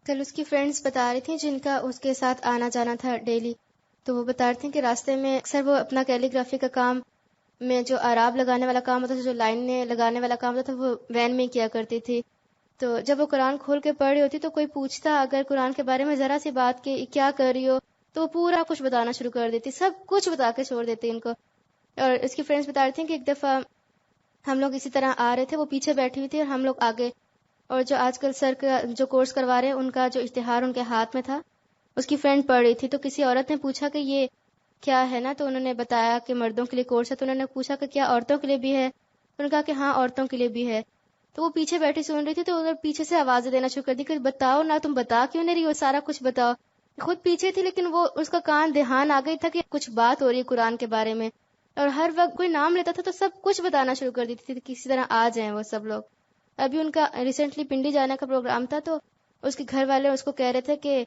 کل اس کی فرینڈز بتا رہی تھیں جن کا اس کے ساتھ آنا جانا تھا ڈیلی، تو وہ بتا رہی تھیں کہ راستے میں اکثر وہ اپنا کیلیگرافی کا کام میں جو اعراب لگانے والا کام ہوتا تھا، جو لائنیں لگانے والا کام ہوتا تھا، وہ وین میں کیا کرتی تھی. تو جب وہ قرآن کھول کے پڑھ رہی ہوتی تو کوئی پوچھتا اگر قرآن کے بارے میں ذرا سی بات کہ کیا کر رہی ہو، تو وہ پورا کچھ بتانا شروع کر دیتی، سب کچھ بتا کے چھوڑ دیتی ان کو. اور اس کی فرینڈز بتا رہی تھیں کہ ایک دفعہ ہم لوگ اسی طرح آ رہے تھے، وہ پیچھے بیٹھی ہوئی تھی اور ہم لوگ آگے، اور جو آج کل سر کا جو کورس کروا رہے ہیں ان کا جو اشتہار ان کے ہاتھ میں تھا، اس کی فرینڈ پڑھ رہی تھی. تو کسی عورت نے پوچھا کہ یہ کیا ہے نا، تو انہوں نے بتایا کہ مردوں کے لیے کورس ہے. تو انہوں نے پوچھا کہ کیا عورتوں کے لیے بھی ہے؟ انہوں نے کہا کہ ہاں عورتوں کے لیے بھی ہے. تو وہ پیچھے بیٹھی سن رہی تھی، تو ادھر پیچھے سے آوازیں دینا شروع کر دی کہ بتاؤ نا، تم بتا کیوں نہیں رہی ہو، سارا کچھ بتاؤ. خود پیچھے تھی لیکن وہ اس کا کان دھیان آ گئی تھا کہ کچھ بات ہو رہی ہے قرآن کے بارے میں، اور ہر وقت کوئی نام لیتا تھا تو سب کچھ بتانا شروع کر دیتی تھی کہ کسی طرح آ جائیں وہ سب لوگ. ابھی ان کا ریسنٹلی پنڈی جانے کا پروگرام تھا، تو اس کے گھر والے اس کو کہہ رہے تھے کہ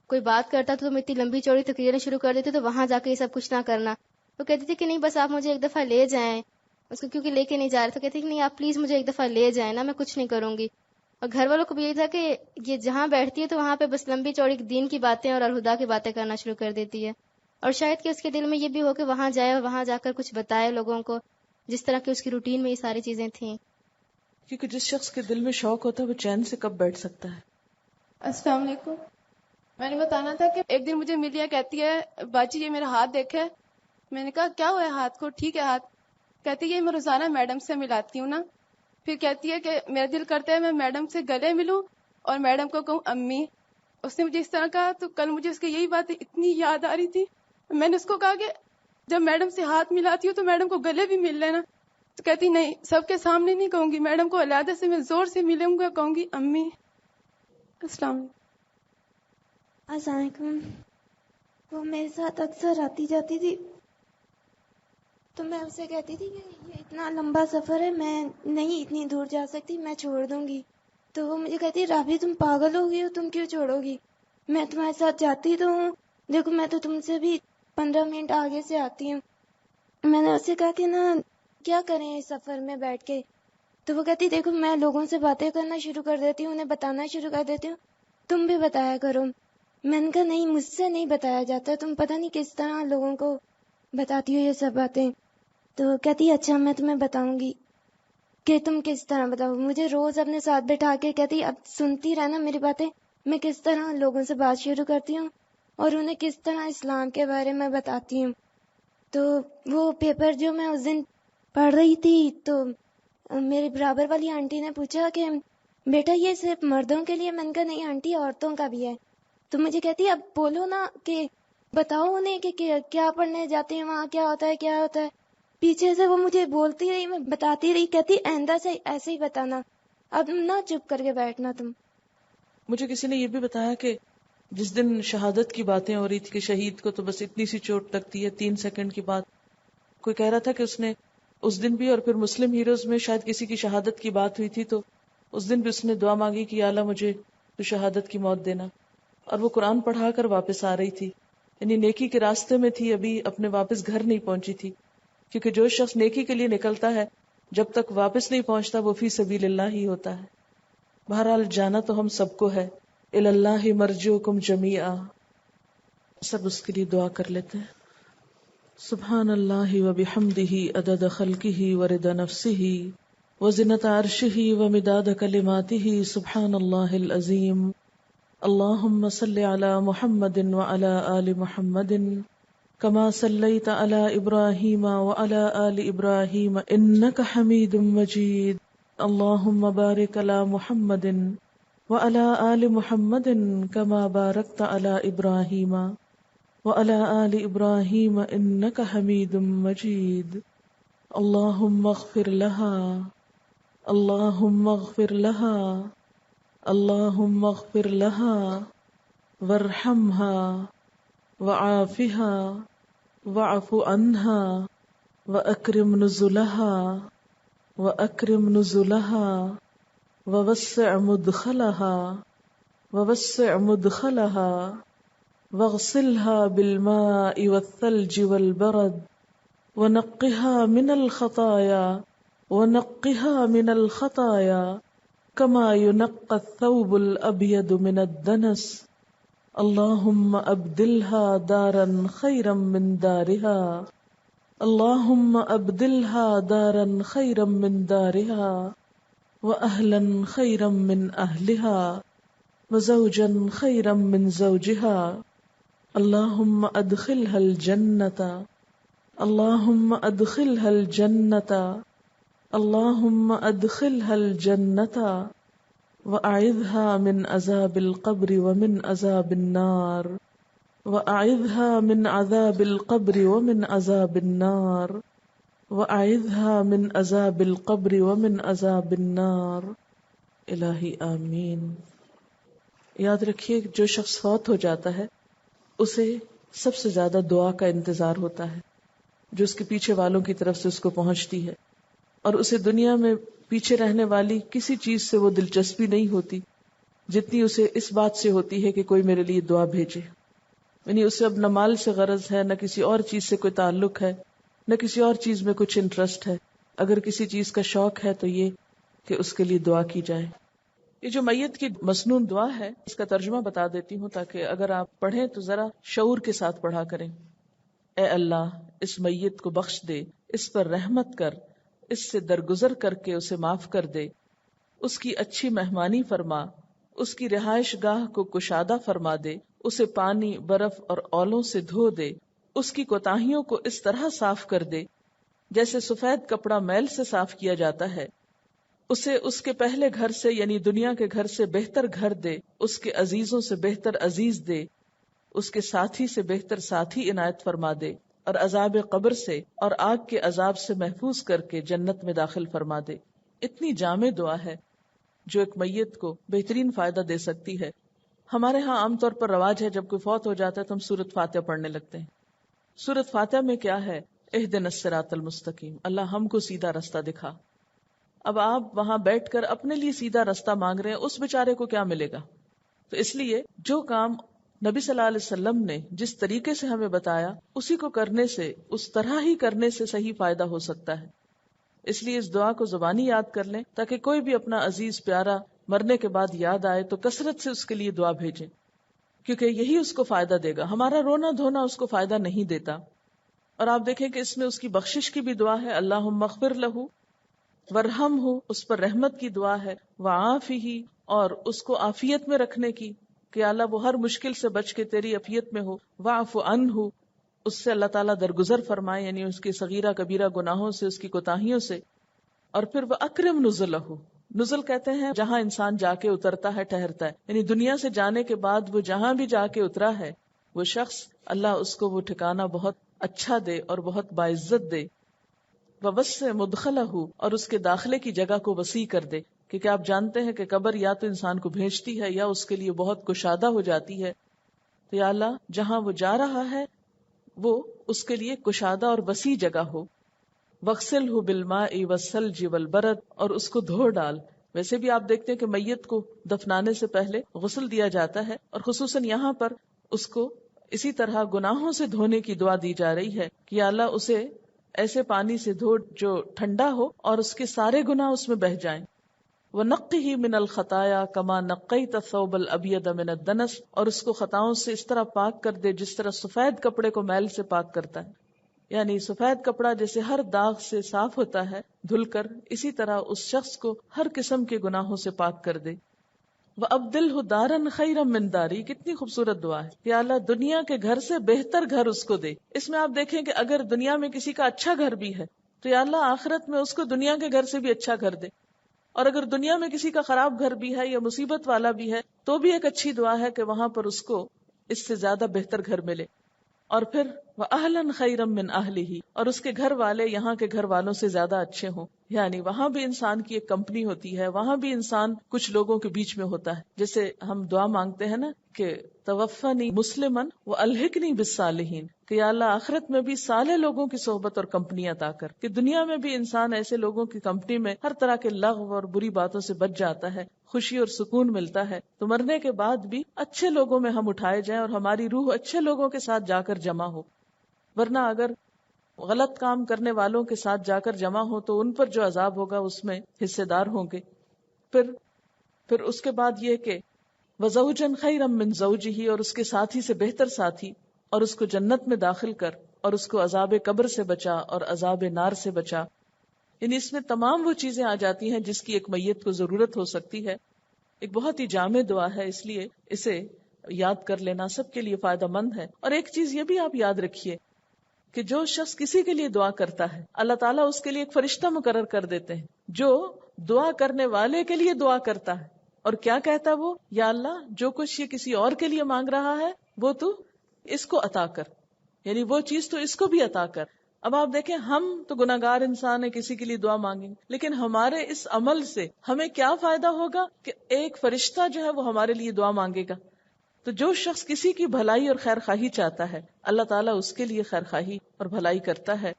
کوئی بات کرتا تو تم اتنی لمبی چوڑی تقریریں شروع کر دیتے تو وہاں جا کے یہ سب کچھ نہ کرنا. وہ کہتی تھی کہ نہیں بس آپ مجھے ایک دفعہ لے جائیں، اس کو کیونکہ لے کے نہیں جا رہے تھے، کہتی کہ نہیں آپ پلیز مجھے ایک دفعہ لے جائیں نا، میں کچھ نہیں کروں گی. اور گھر والوں کو بھی یہی تھا کہ یہ جہاں بیٹھتی ہے تو وہاں پہ بس لمبی چوڑی دین کی باتیں اور الہدا کی باتیں کرنا شروع کر دیتی ہے. اور شاید کہ اس کے دل میں یہ بھی ہو کہ وہاں جائے اور وہاں جا کر کچھ بتائے لوگوں کو، جس طرح کی اس کی روٹین میں یہ ساری چیزیں تھیں. کیونکہ جس شخص کے دل میں شوق ہوتا ہے وہ چین سے کب بیٹھ سکتا ہے. السلام علیکم. میں نے بتانا تھا کہ ایک دن مجھے ملیا، کہتی ہے باجی یہ میرا ہاتھ دیکھے. میں نے کہا کیا ہوا ہے ہاتھ کو؟ ٹھیک ہے ہاتھ. کہتی ہے یہ میں روزانہ میڈم سے ملاتی ہوں نا. پھر کہتی ہے کہ میرا دل کرتا ہے میں میڈم سے گلے ملوں اور میڈم کو کہوں امی. اس نے مجھے اس طرح کہا تو کل مجھے اس کی یہی بات اتنی یاد آ رہی تھی. میں نے اس کو کہا کہ جب میڈم سے ہاتھ ملاتی ہوں تو میڈم کو گلے بھی مل لینا. تو کہتی نہیں سب کے سامنے نہیں کہوں گی، میڈم کو علیحدہ سے میں زور سے ملوں گا، کہوں گی امی. السلام علیکم. السلام علیکم. وہ میرے ساتھ اکثر آتی جاتی تھی، تو میں اسے کہتی تھی کہ یہ اتنا لمبا سفر ہے، میں نہیں اتنی دور جا سکتی، میں چھوڑ دوں گی. تو وہ مجھے کہتی رابی تم پاگل ہو گئی ہو، تم کیوں چھوڑو گی، میں تمہارے ساتھ جاتی تو ہوں، دیکھو میں تو تم سے بھی 15 منٹ آگے سے آتی ہوں. میں نے اسے کہا کہ نا کیا کریں اس سفر میں بیٹھ کے. تو وہ کہتی دیکھو میں لوگوں سے باتیں کرنا شروع کر دیتی ہوں، انہیں بتانا شروع کر دیتی ہوں، تم بھی بتایا کرو. میں نے کہا نہیں مجھ سے نہیں بتایا جاتا، تم پتہ نہیں کس طرح لوگوں کو بتاتی ہو یہ سب باتیں. تو کہتی اچھا میں تمہیں بتاؤں گی کہ تم کس طرح بتاؤ. مجھے روز اپنے ساتھ بٹھا کے کہتی اب سنتی رہنا میری باتیں، میں کس طرح لوگوں سے بات شروع کرتی ہوں اور انہیں کس طرح اسلام کے بارے میں بتاتی ہوں. تو وہ پیپر جو میں اس دن پڑھ رہی تھی تو میری برابر والی آنٹی نے پوچھا کہ بیٹا یہ صرف مردوں کے لیے؟ میں نے کہا نہیں آنٹی عورتوں کا بھی ہے. تو مجھے کہتی اب بولو نا کہ بتاؤ انہیں کہ کیا پڑھنے جاتے ہیں وہاں، کیا ہوتا ہے کیا ہوتا ہے. پیچھے سے وہ مجھے بولتی رہی، میں بتاتی رہی، کہتی آئندہ سے ایسے ہی بتانا، اب نہ چپ کر کے بیٹھنا تم. مجھے کسی نے یہ بھی بتایا کہ جس دن شہادت کی باتیں ہو رہی تھی کہ شہید کو تو بس اتنی سی چوٹ لگتی ہے 3 سیکنڈ کی بات، کوئی کہہ رہا تھا کہ اس نے اس دن بھی، اور پھر مسلم ہیروز میں شاید کسی کی شہادت کی بات ہوئی تھی تو اس دن بھی اس نے دعا مانگی کہ یا اللہ مجھے تو شہادت کی موت دینا. اور وہ قرآن پڑھا کر واپس آ رہی تھی، یعنی نیکی کے راستے میں تھی، ابھی اپنے واپس گھر نہیں پہنچی تھی. کیونکہ جو شخص نیکی کے لیے نکلتا ہے جب تک واپس نہیں پہنچتا وہ فی سبیل اللہ ہی ہوتا ہے. بہرحال جانا تو ہم سب کو ہے، الی اللہ مرجعکم جمیعا. سب اس کے لیے دعا کر لیتے ہیں. سبحان اللہ وبحمدہ عدد خلقہ ورضا نفسہ وزنۃ عرشہ ومداد کلماتہ. سبحان اللہ العظیم. اللہم صل علی محمد وعلی آل محمد كما صليت على إبراهيم وعلى آل إبراهيم إنك حميد مجيد. اللهم بارك على محمد وعلى آل محمد كما باركت على إبراهيم وعلى آل إبراهيم إنك حميد مجيد. اللهم اغفر لها اللهم اغفر لها اللهم اغفر لها وارحمها وعافها واعف عنها وأكرم نزلها وأكرم نزلها ووسع مدخلها واغسلها بالماء والثلج والبرد ونقها من الخطايا كما ينقى الثوب الأبيض من الدنس اللهم أبدلها دارا خيرا من دارها اللهم أبدلها دارا خيرا من دارها وأهلا خيرا من أهلها وزوجا خيرا من زوجها اللهم أدخلها الجنة اللهم أدخلها الجنة اللهم أدخلها الجنة وأعذها من عذاب القبر ومن عذاب النار وأعذها من عذاب القبر ومن عذاب النار وأعذها من عذاب القبر ومن عذاب النار الہی آمین۔ یاد رکھیے جو شخص فوت ہو جاتا ہے اسے سب سے زیادہ دعا کا انتظار ہوتا ہے جو اس کے پیچھے والوں کی طرف سے اس کو پہنچتی ہے، اور اسے دنیا میں پیچھے رہنے والی کسی چیز سے وہ دلچسپی نہیں ہوتی جتنی اسے اس بات سے ہوتی ہے کہ کوئی میرے لیے دعا بھیجے۔ یعنی اسے اب نہ مال سے غرض ہے، نہ کسی اور چیز سے کوئی تعلق ہے، نہ کسی اور چیز میں کچھ انٹرسٹ ہے۔ اگر کسی چیز کا شوق ہے تو یہ کہ اس کے لیے دعا کی جائے۔ یہ جو میت کی مسنون دعا ہے اس کا ترجمہ بتا دیتی ہوں تاکہ اگر آپ پڑھیں تو ذرا شعور کے ساتھ پڑھا کریں۔ اے اللہ اس میت کو بخش دے، اس پر رحمت کر، اس سے درگزر کر کے اسے معاف کر دے، اس کی اچھی مہمانی فرما، اس کی رہائش گاہ کو کشادہ فرما دے، اسے پانی، برف اور اولوں سے دھو دے، اس کی کوتاہیوں کو اس طرح صاف کر دے جیسے سفید کپڑا میل سے صاف کیا جاتا ہے، اسے اس کے پہلے گھر سے یعنی دنیا کے گھر سے بہتر گھر دے، اس کے عزیزوں سے بہتر عزیز دے، اس کے ساتھی سے بہتر ساتھی عنایت فرما دے، اور عذاب قبر سے اور آگ کے عذاب سے محفوظ کر کے جنت میں داخل فرما دے۔ اتنی جامع دعا ہے جو ایک میت کو بہترین فائدہ دے سکتی ہے۔ ہمارے ہاں عام طور پر رواج ہے جب کوئی فوت ہو جاتا ہے تو ہم سورۃ فاتحہ پڑھنے لگتے ہیں۔ سورۃ فاتحہ میں کیا ہے؟ اہدنا الصراط المستقیم، اللہ ہم کو سیدھا رستہ دکھا۔ اب آپ وہاں بیٹھ کر اپنے لیے سیدھا رستہ مانگ رہے ہیں، اس بیچارے کو کیا ملے گا؟ تو اس لیے جو کام نبی صلی اللہ علیہ وسلم نے جس طریقے سے ہمیں بتایا اسی کو کرنے سے، اس طرح ہی کرنے سے صحیح فائدہ ہو سکتا ہے۔ اس لیے اس دعا کو زبانی یاد کر لیں تاکہ کوئی بھی اپنا عزیز پیارا مرنے کے بعد یاد آئے تو کثرت سے اس کے لیے دعا بھیجیں، کیونکہ یہی اس کو فائدہ دے گا۔ ہمارا رونا دھونا اس کو فائدہ نہیں دیتا۔ اور آپ دیکھیں کہ اس میں اس کی بخشش کی بھی دعا ہے، اللہم اغفر لہ ورحمہ، اس پر رحمت کی دعا ہے، وعافہ، اور اس کو عافیت میں رکھنے کی کہ اللہ وہ ہر مشکل سے بچ کے تیری عافیت میں ہو، واعف عنہ، اس سے اللہ تعالیٰ درگزر فرمائے، یعنی اس کی صغیرہ کبیرہ گناہوں سے، اس کی کوتاہیوں سے۔ اور پھر وہ اکرم نزلہ، نزل کہتے ہیں جہاں انسان جا کے اترتا ہے، ٹھہرتا ہے، یعنی دنیا سے جانے کے بعد وہ جہاں بھی جا کے اترا ہے وہ شخص، اللہ اس کو وہ ٹھکانہ بہت اچھا دے اور بہت باعزت دے۔ ووسع مدخلہ، اور اس کے داخلے کی جگہ کو وسیع کر دے، کیونکہ آپ جانتے ہیں کہ قبر یا تو انسان کو بھیجتی ہے یا اس کے لیے بہت کشادہ ہو جاتی ہے۔ تو یا اللہ جہاں وہ جا رہا ہے وہ اس کے لیے کشادہ اور وسیع جگہ ہو۔ وغسلہ بالماء والثلج والبرد، اور اس کو دھو ڈال۔ ویسے بھی آپ دیکھتے ہیں کہ میت کو دفنانے سے پہلے غسل دیا جاتا ہے، اور خصوصاً یہاں پر اس کو اسی طرح گناہوں سے دھونے کی دعا دی جا رہی ہے کہ یا اللہ اسے ایسے پانی سے دھو جو ٹھنڈا ہو اور اس کے سارے گناہ اس میں بہہ جائیں۔ وَنَقِّهِ مِنَ الْخَطَايَا كَمَا نَقَّيْتَ الثَّوْبَ الْأَبْيَضَ مِنَ الدَّنَسِ، اور اس کو خطاؤں سے اس طرح پاک کر دے جس طرح سفید کپڑے کو میل سے پاک کرتا ہے، یعنی سفید کپڑا جیسے ہر داغ سے صاف ہوتا ہے دھل کر، اسی طرح اس شخص کو ہر قسم کے گناہوں سے پاک کر دے۔ وَأَبْدِلْهُ دَارًا خَيْرًا مِّن دَارِهِ، کتنی خوبصورت دعا ہے کہ اللہ دنیا کے گھر سے بہتر گھر اس کو دے۔ اس میں آپ دیکھیں کہ اگر دنیا میں کسی کا اچھا گھر بھی ہے تو یا اللہ آخرت میں اس کو دنیا کے گھر سے بھی اچھا گھر دے، اور اگر دنیا میں کسی کا خراب گھر بھی ہے یا مصیبت والا بھی ہے تو بھی ایک اچھی دعا ہے کہ وہاں پر اس کو اس سے زیادہ بہتر گھر ملے۔ اور پھر وَأَهْلًا خَيْرًا مِّنْ أَهْلِهِ، اور اس کے گھر والے یہاں کے گھر والوں سے زیادہ اچھے ہوں، یعنی وہاں بھی انسان کی ایک کمپنی ہوتی ہے، وہاں بھی انسان کچھ لوگوں کے بیچ میں ہوتا ہے، جیسے ہم دعا مانگتے ہیں نا کہ توفنی مسلمن والحقنی بالصالحین، کہ یا اللہ آخرت میں بھی صالح لوگوں کی صحبت اور کمپنی عطا کر، کہ دنیا میں بھی انسان ایسے لوگوں کی کمپنی میں ہر طرح کے لغو اور بری باتوں سے بچ جاتا ہے، خوشی اور سکون ملتا ہے، تو مرنے کے بعد بھی اچھے لوگوں میں ہم اٹھائے جائیں اور ہماری روح اچھے لوگوں کے ساتھ جا کر جمع ہو، ورنہ اگر غلط کام کرنے والوں کے ساتھ جا کر جمع ہو تو ان پر جو عذاب ہوگا اس میں حصے دار ہوں گے۔ پھر پھر اس کے بعد یہ کہ وَزَوْجًا خَيْرًا مِّن زَوْجِهِ، اور اس کے ساتھی سے بہتر ساتھی، اور اس کو جنت میں داخل کر، اور اس کو عذاب قبر سے بچا اور عذاب نار سے بچا. یعنی اس میں تمام وہ چیزیں آ جاتی ہیں جس کی ایک میت کو ضرورت ہو سکتی ہے. ایک بہت ہی جامع دعا ہے، اس لیے اسے یاد کر لینا سب کے لیے فائدہ مند ہے. اور ایک چیز یہ بھی آپ یاد رکھیے کہ جو شخص کسی کے لیے دعا کرتا ہے اللہ تعالیٰ اس کے لیے ایک فرشتہ مقرر کر دیتے ہیں جو دعا کرنے والے کے لیے دعا کرتا ہے. اور کیا کہتا ہے وہ؟ یا اللہ، جو کچھ یہ کسی اور کے لیے مانگ رہا ہے وہ تو اس کو عطا کر، یعنی وہ چیز تو اس کو بھی عطا کر. اب آپ دیکھیں، ہم تو گناہگار انسان ہیں، کسی کے لیے دعا مانگیں، لیکن ہمارے اس عمل سے ہمیں کیا فائدہ ہوگا کہ ایک فرشتہ جو ہے وہ ہمارے لیے دعا مانگے گا. تو جو شخص کسی کی بھلائی اور خیر خواہی چاہتا ہے اللہ تعالیٰ اس کے لیے خیر خواہی اور بھلائی کرتا ہے.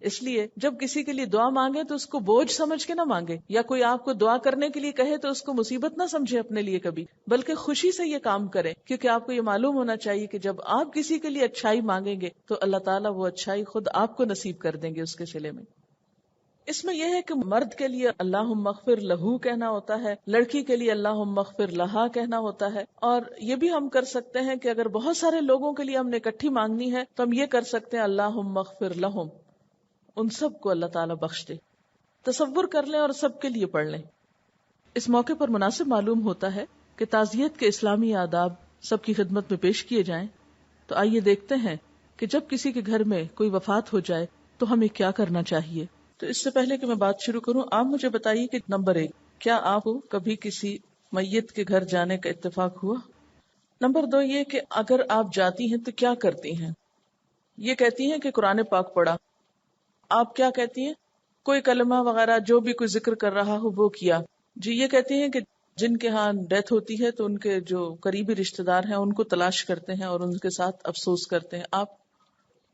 اس لیے جب کسی کے لیے دعا مانگے تو اس کو بوجھ سمجھ کے نہ مانگے، یا کوئی آپ کو دعا کرنے کے لیے کہے تو اس کو مصیبت نہ سمجھے اپنے لیے کبھی، بلکہ خوشی سے یہ کام کریں، کیونکہ آپ کو یہ معلوم ہونا چاہیے کہ جب آپ کسی کے لیے اچھائی مانگیں گے تو اللہ تعالیٰ وہ اچھائی خود آپ کو نصیب کر دیں گے اس کے صلے میں. اس میں یہ ہے کہ مرد کے لیے اللہم اغفر لہو کہنا ہوتا ہے، لڑکی کے لیے اللہم اغفر لہا کہنا ہوتا ہے. اور یہ بھی ہم کر سکتے ہیں کہ اگر بہت سارے لوگوں کے لیے ہم نے اکٹھی مانگنی ہے تو ہم یہ کر سکتے ہیں اللہم اغفر لہم، ان سب کو اللہ تعالیٰ بخش دے. تصور کر لیں اور سب کے لیے پڑھ لیں. اس موقع پر مناسب معلوم ہوتا ہے کہ تعزیت کے اسلامی آداب سب کی خدمت میں پیش کیے جائیں. تو آئیے دیکھتے ہیں کہ جب کسی کے گھر میں کوئی وفات ہو جائے تو ہمیں کیا کرنا چاہیے. تو اس سے پہلے کہ میں بات شروع کروں، آپ مجھے بتائیے کہ نمبر 1، کیا آپ کو کبھی کسی میت کے گھر جانے کا اتفاق ہوا؟ نمبر 2 یہ کہ اگر آپ جاتی ہیں تو کیا کرتی ہیں؟ یہ کہتی ہیں کہ قرآن پاک پڑھا، آپ کیا کہتی ہیں؟ کوئی کلمہ وغیرہ جو بھی کوئی ذکر کر رہا ہو وہ کیا. جی یہ کہتی ہیں کہ جن کے ہاں ڈیتھ ہوتی ہے تو ان کے جو قریبی رشتہ دار ہیں ان کو تلاش کرتے ہیں اور ان کے ساتھ افسوس کرتے ہیں. آپ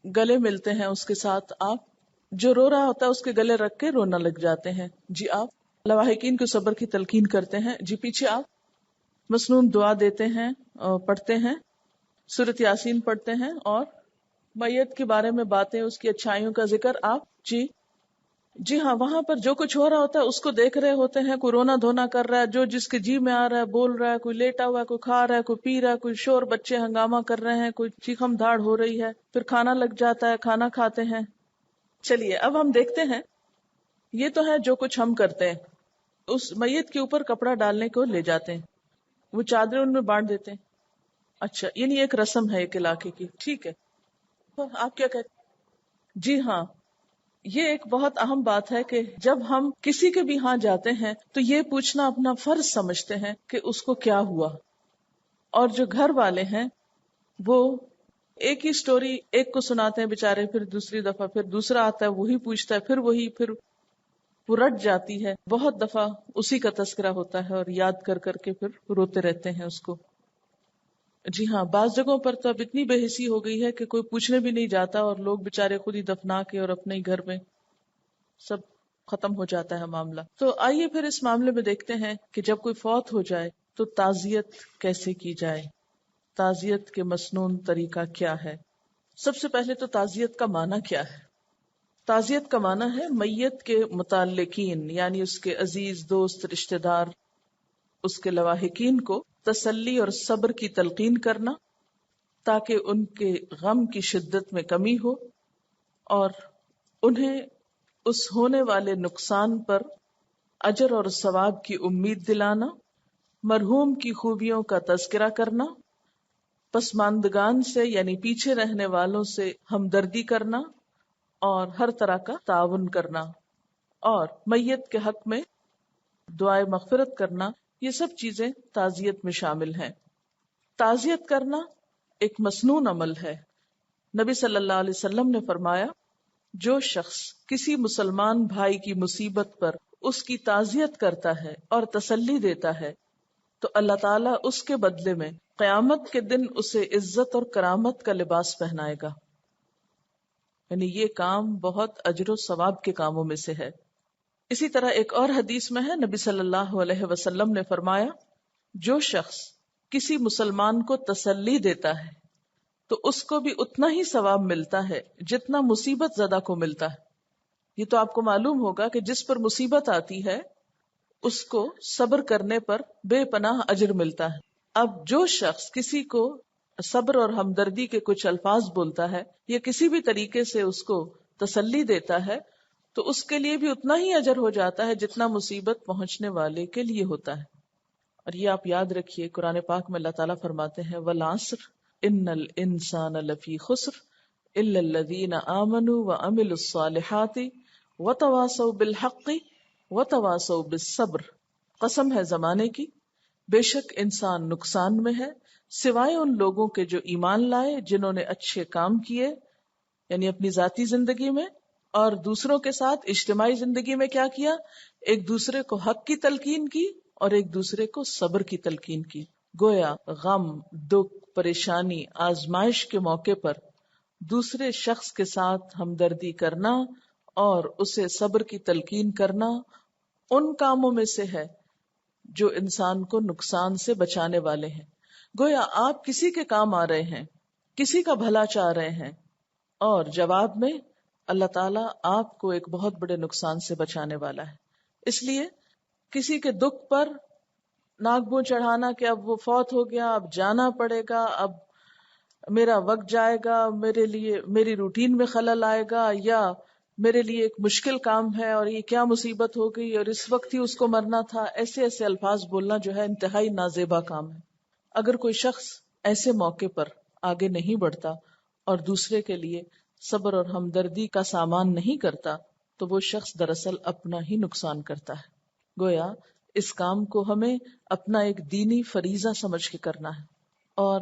گلے ملتے ہیں اس کے ساتھ، آپ جو رو رہا ہوتا ہے اس کے گلے رکھ کے رونا لگ جاتے ہیں. جی آپ لواحقین کو صبر کی تلقین کرتے ہیں. جی پیچھے آپ مسنون دعا دیتے ہیں اور پڑھتے ہیں، سورۃ یاسین پڑھتے ہیں، اور میت کے بارے میں باتیں، اس کی اچھائیوں کا ذکر آپ جی ہاں وہاں پر جو کچھ ہو رہا ہوتا ہے اس کو دیکھ رہے ہوتے ہیں. کوئی رونا دھونا کر رہا ہے، جو جس کے جی میں آ رہا ہے بول رہا ہے، کوئی لیٹا ہوا ہے، کوئی کھا رہا ہے، کوئی پی رہا ہے، کوئی شور، بچے ہنگامہ کر رہے ہیں، کوئی چیخم دھاڑ ہو رہی ہے، پھر کھانا لگ جاتا ہے، کھانا کھاتے ہیں. چلیے اب ہم دیکھتے ہیں، یہ تو ہے جو کچھ ہم کرتے ہیں. اس میت کے اوپر کپڑا ڈالنے کو لے جاتے ہیں، وہ چادریں ان میں بانٹ دیتے ہیں. اچھا، یعنی ایک رسم ہے ایک علاقے کی، ٹھیک ہے. آپ کیا کہتے ہیں؟ جی ہاں، یہ ایک بہت اہم بات ہے کہ جب ہم کسی کے بھی ہاں جاتے ہیں تو یہ پوچھنا اپنا فرض سمجھتے ہیں کہ اس کو کیا ہوا. اور جو گھر والے ہیں وہ ایک ہی سٹوری ایک کو سناتے ہیں بیچارے، پھر دوسری دفعہ پھر دوسرا آتا ہے وہی پوچھتا ہے، پھر وہ رٹ جاتی ہے. بہت دفعہ اسی کا تذکرہ ہوتا ہے اور یاد کر کر کے پھر روتے رہتے ہیں اس کو. جی ہاں، بعض جگہوں پر تو اب اتنی بے حسی ہو گئی ہے کہ کوئی پوچھنے بھی نہیں جاتا اور لوگ بےچارے خود ہی دفنا کے اور اپنے ہی گھر میں سب ختم ہو جاتا ہے معاملہ. تو آئیے پھر اس معاملے میں دیکھتے ہیں کہ جب کوئی فوت ہو جائے تو تعزیت کیسے کی جائے، تعزیت کے مسنون طریقہ کیا ہے. سب سے پہلے تو تعزیت کا معنی کیا ہے؟ تعزیت کا معنی ہے میت کے متعلقین، یعنی اس کے عزیز، دوست، رشتہ دار، اس کے لواحقین کو تسلی اور صبر کی تلقین کرنا تاکہ ان کے غم کی شدت میں کمی ہو اور انہیں اس ہونے والے نقصان پر اجر اور ثواب کی امید دلانا، مرحوم کی خوبیوں کا تذکرہ کرنا، پسماندگان سے یعنی پیچھے رہنے والوں سے ہمدردی کرنا اور ہر طرح کا تعاون کرنا، اور میت کے حق میں دعائے مغفرت کرنا. یہ سب چیزیں تعزیت میں شامل ہیں. تعزیت کرنا ایک مسنون عمل ہے. نبی صلی اللہ علیہ وسلم نے فرمایا، جو شخص کسی مسلمان بھائی کی مصیبت پر اس کی تعزیت کرتا ہے اور تسلی دیتا ہے تو اللہ تعالیٰ اس کے بدلے میں قیامت کے دن اسے عزت اور کرامت کا لباس پہنائے گا. یعنی یہ کام بہت اجر و ثواب کے کاموں میں سے ہے. اسی طرح ایک اور حدیث میں ہے، نبی صلی اللہ علیہ وسلم نے فرمایا، جو شخص کسی مسلمان کو تسلی دیتا ہے تو اس کو بھی اتنا ہی ثواب ملتا ہے جتنا مصیبت زدہ کو ملتا ہے. یہ تو آپ کو معلوم ہوگا کہ جس پر مصیبت آتی ہے اس کو صبر کرنے پر بے پناہ اجر ملتا ہے. اب جو شخص کسی کو صبر اور ہمدردی کے کچھ الفاظ بولتا ہے یا کسی بھی طریقے سے اس کو تسلی دیتا ہے تو اس کے لیے بھی اتنا ہی اجر ہو جاتا ہے جتنا مصیبت پہنچنے والے کے لیے ہوتا ہے. اور یہ آپ یاد رکھیے، قرآن پاک میں اللہ تعالیٰ فرماتے ہیں وَالْعَصْرِ إِنَّ الْإِنسَانَ لَفِي خُسْرٍ إِلَّا الَّذِينَ آمَنُوا وَعَمِلُوا الصَّالِحَاتِ وَتَوَاصَوْا بِالْحَقِّ وَتَوَاصَوْا بِالصَّبْرِ. قسم ہے زمانے کی، بے شک انسان نقصان میں ہے سوائے ان لوگوں کے جو ایمان لائے، جنہوں نے اچھے کام کیے، یعنی اپنی ذاتی زندگی میں اور دوسروں کے ساتھ اجتماعی زندگی میں کیا کیا، ایک دوسرے کو حق کی تلقین کی اور ایک دوسرے کو صبر کی تلقین کی. گویا غم، دکھ، پریشانی، آزمائش کے موقع پر دوسرے شخص کے ساتھ ہمدردی کرنا اور اسے صبر کی تلقین کرنا ان کاموں میں سے ہے جو انسان کو نقصان سے بچانے والے ہیں. گویا آپ کسی کے کام آ رہے ہیں، کسی کا بھلا چاہ رہے ہیں، اور جواب میں اللہ تعالیٰ آپ کو ایک بہت بڑے نقصان سے بچانے والا ہے. اس لیے کسی کے دکھ پر ناک منہ چڑھانا کہ اب وہ فوت ہو گیا، اب جانا پڑے گا، اب میرا وقت جائے گا، میرے لیے میری روٹین میں خلل آئے گا، یا میرے لیے ایک مشکل کام ہے اور یہ کیا مصیبت ہو گئی اور اس وقت ہی اس کو مرنا تھا، ایسے ایسے الفاظ بولنا جو ہے انتہائی نازیبا کام ہے. اگر کوئی شخص ایسے موقع پر آگے نہیں بڑھتا اور دوسرے کے لیے صبر اور ہمدردی کا سامان نہیں کرتا تو وہ شخص دراصل اپنا ہی نقصان کرتا ہے. گویا اس کام کو ہمیں اپنا ایک دینی فریضہ سمجھ کے کرنا ہے، اور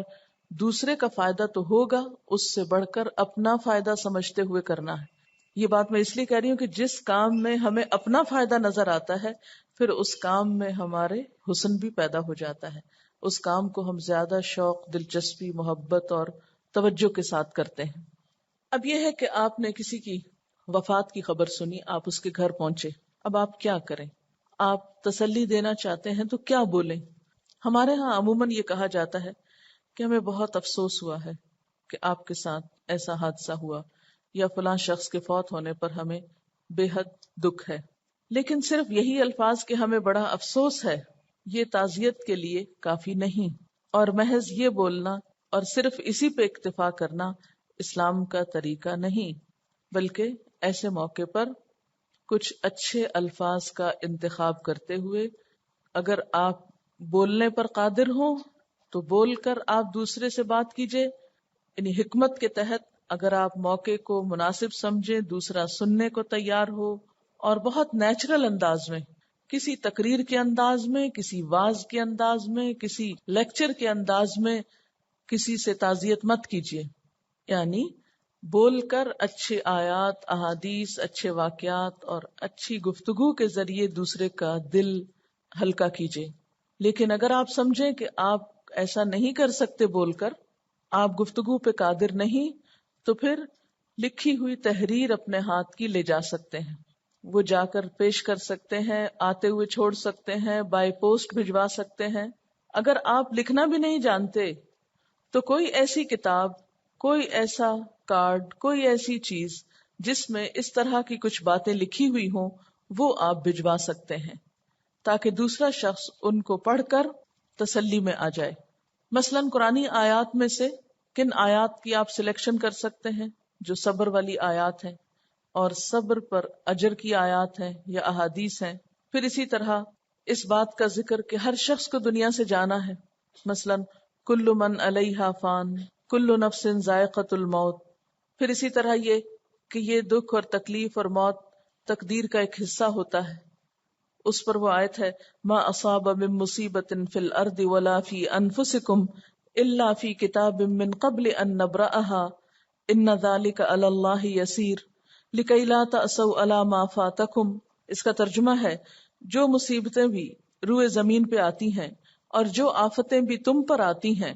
دوسرے کا فائدہ تو ہوگا، اس سے بڑھ کر اپنا فائدہ سمجھتے ہوئے کرنا ہے. یہ بات میں اس لیے کہہ رہی ہوں کہ جس کام میں ہمیں اپنا فائدہ نظر آتا ہے پھر اس کام میں ہمارے حسن بھی پیدا ہو جاتا ہے، اس کام کو ہم زیادہ شوق، دلچسپی، محبت اور توجہ کے ساتھ کرتے ہیں. اب یہ ہے کہ آپ نے کسی کی وفات کی خبر سنی، آپ اس کے گھر پہنچے، اب آپ کیا کریں؟ آپ تسلی دینا چاہتے ہیں تو کیا بولیں؟ ہمارے ہاں عموماً یہ کہا جاتا ہے کہ ہمیں بہت افسوس ہوا ہے کہ آپ کے ساتھ ایسا حادثہ ہوا، یا فلاں شخص کے فوت ہونے پر ہمیں بے حد دکھ ہے. لیکن صرف یہی الفاظ کہ ہمیں بڑا افسوس ہے یہ تعزیت کے لیے کافی نہیں، اور محض یہ بولنا اور صرف اسی پہ اکتفا کرنا اسلام کا طریقہ نہیں، بلکہ ایسے موقع پر کچھ اچھے الفاظ کا انتخاب کرتے ہوئے اگر آپ بولنے پر قادر ہوں تو بول کر آپ دوسرے سے بات کیجئے، یعنی حکمت کے تحت. اگر آپ موقع کو مناسب سمجھیں، دوسرا سننے کو تیار ہو، اور بہت نیچرل انداز میں، کسی تقریر کے انداز میں، کسی واعظ کے انداز میں، کسی لیکچر کے انداز میں کسی سے تعزیت مت کیجیے. یعنی بول کر اچھے آیات، احادیث، اچھے واقعات اور اچھی گفتگو کے ذریعے دوسرے کا دل ہلکا کیجیے. لیکن اگر آپ سمجھیں کہ آپ ایسا نہیں کر سکتے بول کر، آپ گفتگو پہ قادر نہیں، تو پھر لکھی ہوئی تحریر اپنے ہاتھ کی لے جا سکتے ہیں، وہ جا کر پیش کر سکتے ہیں، آتے ہوئے چھوڑ سکتے ہیں، بائی پوسٹ بھجوا سکتے ہیں. اگر آپ لکھنا بھی نہیں جانتے تو کوئی ایسی کتاب، کوئی ایسا کارڈ، کوئی ایسی چیز جس میں اس طرح کی کچھ باتیں لکھی ہوئی ہوں وہ آپ بھجوا سکتے ہیں تاکہ دوسرا شخص ان کو پڑھ کر تسلی میں آ جائے. مثلاً قرآنی آیات میں سے کن آیات کی آپ سلیکشن کر سکتے ہیں جو صبر والی آیات ہیں اور صبر پر اجر کی آیات ہیں یا احادیث ہیں. پھر اسی طرح اس بات کا ذکر کہ ہر شخص کو دنیا سے جانا ہے، مثلاً کل من علیہا فان، کل نفس ذائقۃ الموت. پھر اسی طرح یہ کہ یہ دکھ اور تکلیف اور موت تقدیر کا ایک حصہ ہوتا ہے. اس پر وہ آیت ہے ما اصاب من مصیبت فی الارض ولا فی انفسکم الا فی کتاب من قبل ان نبرأها ان ذلک علی اللہ یسیر لکی لا تأسوا علی ما فاتکم. اس کا ترجمہ ہے جو مصیبتیں بھی روئے زمین پہ آتی ہیں اور جو آفتیں بھی تم پر آتی ہیں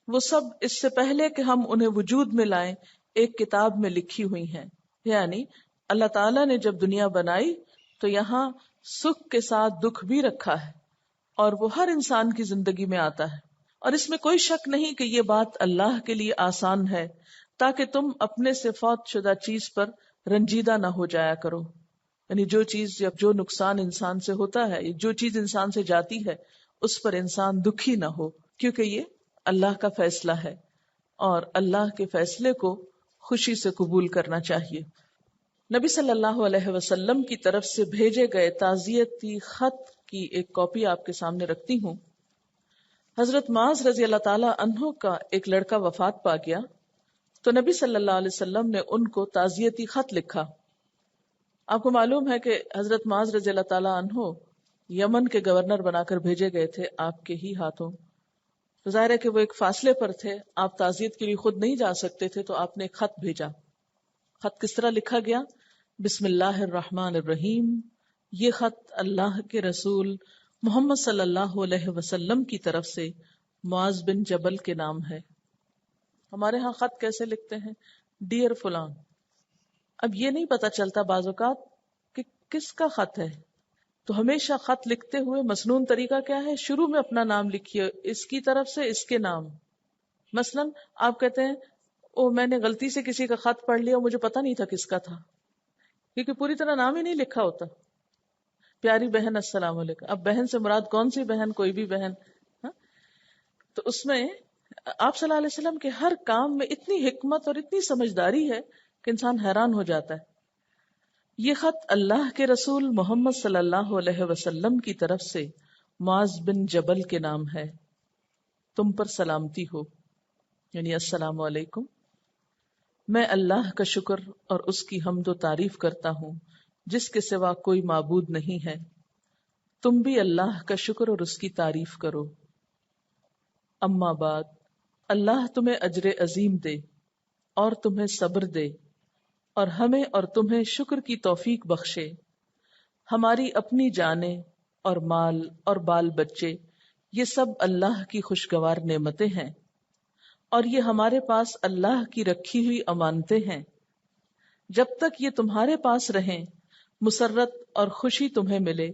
وہ سب اس سے پہلے کہ ہم انہیں وجود میں لائیں ایک کتاب میں لکھی ہوئی ہیں. یعنی اللہ تعالیٰ نے جب دنیا بنائی تو یہاں سکھ کے ساتھ دکھ بھی رکھا ہے، اور وہ ہر انسان کی زندگی میں آتا ہے، اور اس میں کوئی شک نہیں کہ یہ بات اللہ کے لیے آسان ہے تاکہ تم اپنے سے فوت شدہ چیز پر رنجیدہ نہ ہو جایا کرو. یعنی جو چیز یا جو نقصان انسان سے ہوتا ہے، جو چیز انسان سے جاتی ہے، اس پر انسان دکھی نہ ہو، کیونکہ یہ اللہ کا فیصلہ ہے اور اللہ کے فیصلے کو خوشی سے قبول کرنا چاہیے۔ نبی صلی اللہ علیہ وسلم کی طرف سے بھیجے گئے تعزیتی خط کی ایک کاپی آپ کے سامنے رکھتی ہوں۔ حضرت معاذ رضی اللہ تعالی عنہ کا ایک لڑکا وفات پا گیا تو نبی صلی اللہ علیہ وسلم نے ان کو تعزیتی خط لکھا۔ آپ کو معلوم ہے کہ حضرت معاذ رضی اللہ تعالی عنہ یمن کے گورنر بنا کر بھیجے گئے تھے آپ کے ہی ہاتھوں۔ تو ظاہر ہے کہ وہ ایک فاصلے پر تھے، آپ تعزیت کے لیے خود نہیں جا سکتے تھے، تو آپ نے ایک خط بھیجا۔ خط کس طرح لکھا گیا؟ بسم اللہ الرحمن الرحیم، یہ خط اللہ کے رسول محمد صلی اللہ علیہ وسلم کی طرف سے معاذ بن جبل کے نام ہے۔ ہمارے ہاں خط کیسے لکھتے ہیں؟ ڈیئر فلان۔ اب یہ نہیں پتا چلتا بعض اوقات کہ کس کا خط ہے، تو ہمیشہ خط لکھتے ہوئے مسنون طریقہ کیا ہے؟ شروع میں اپنا نام لکھیے، اس کی طرف سے اس کے نام۔ مثلا آپ کہتے ہیں او میں نے غلطی سے کسی کا خط پڑھ لیا، مجھے پتا نہیں تھا کس کا تھا، کیونکہ پوری طرح نام ہی نہیں لکھا ہوتا۔ پیاری بہن السلام علیکم، اب بہن سے مراد کون سی بہن؟ کوئی بھی بہن، ہاں؟ تو اس میں آپ صلی اللہ علیہ وسلم کے ہر کام میں اتنی حکمت اور اتنی سمجھداری ہے کہ انسان حیران ہو جاتا ہے۔ یہ خط اللہ کے رسول محمد صلی اللہ علیہ وسلم کی طرف سے معاذ بن جبل کے نام ہے، تم پر سلامتی ہو، یعنی السلام علیکم۔ میں اللہ کا شکر اور اس کی حمد و تعریف کرتا ہوں جس کے سوا کوئی معبود نہیں ہے، تم بھی اللہ کا شکر اور اس کی تعریف کرو۔ اما بعد، اللہ تمہیں اجر عظیم دے اور تمہیں صبر دے اور ہمیں اور تمہیں شکر کی توفیق بخشے۔ ہماری اپنی جانیں اور مال اور بال بچے یہ سب اللہ کی خوشگوار نعمتیں ہیں، اور یہ ہمارے پاس اللہ کی رکھی ہوئی امانتیں ہیں۔ جب تک یہ تمہارے پاس رہیں، مسرت اور خوشی تمہیں ملے،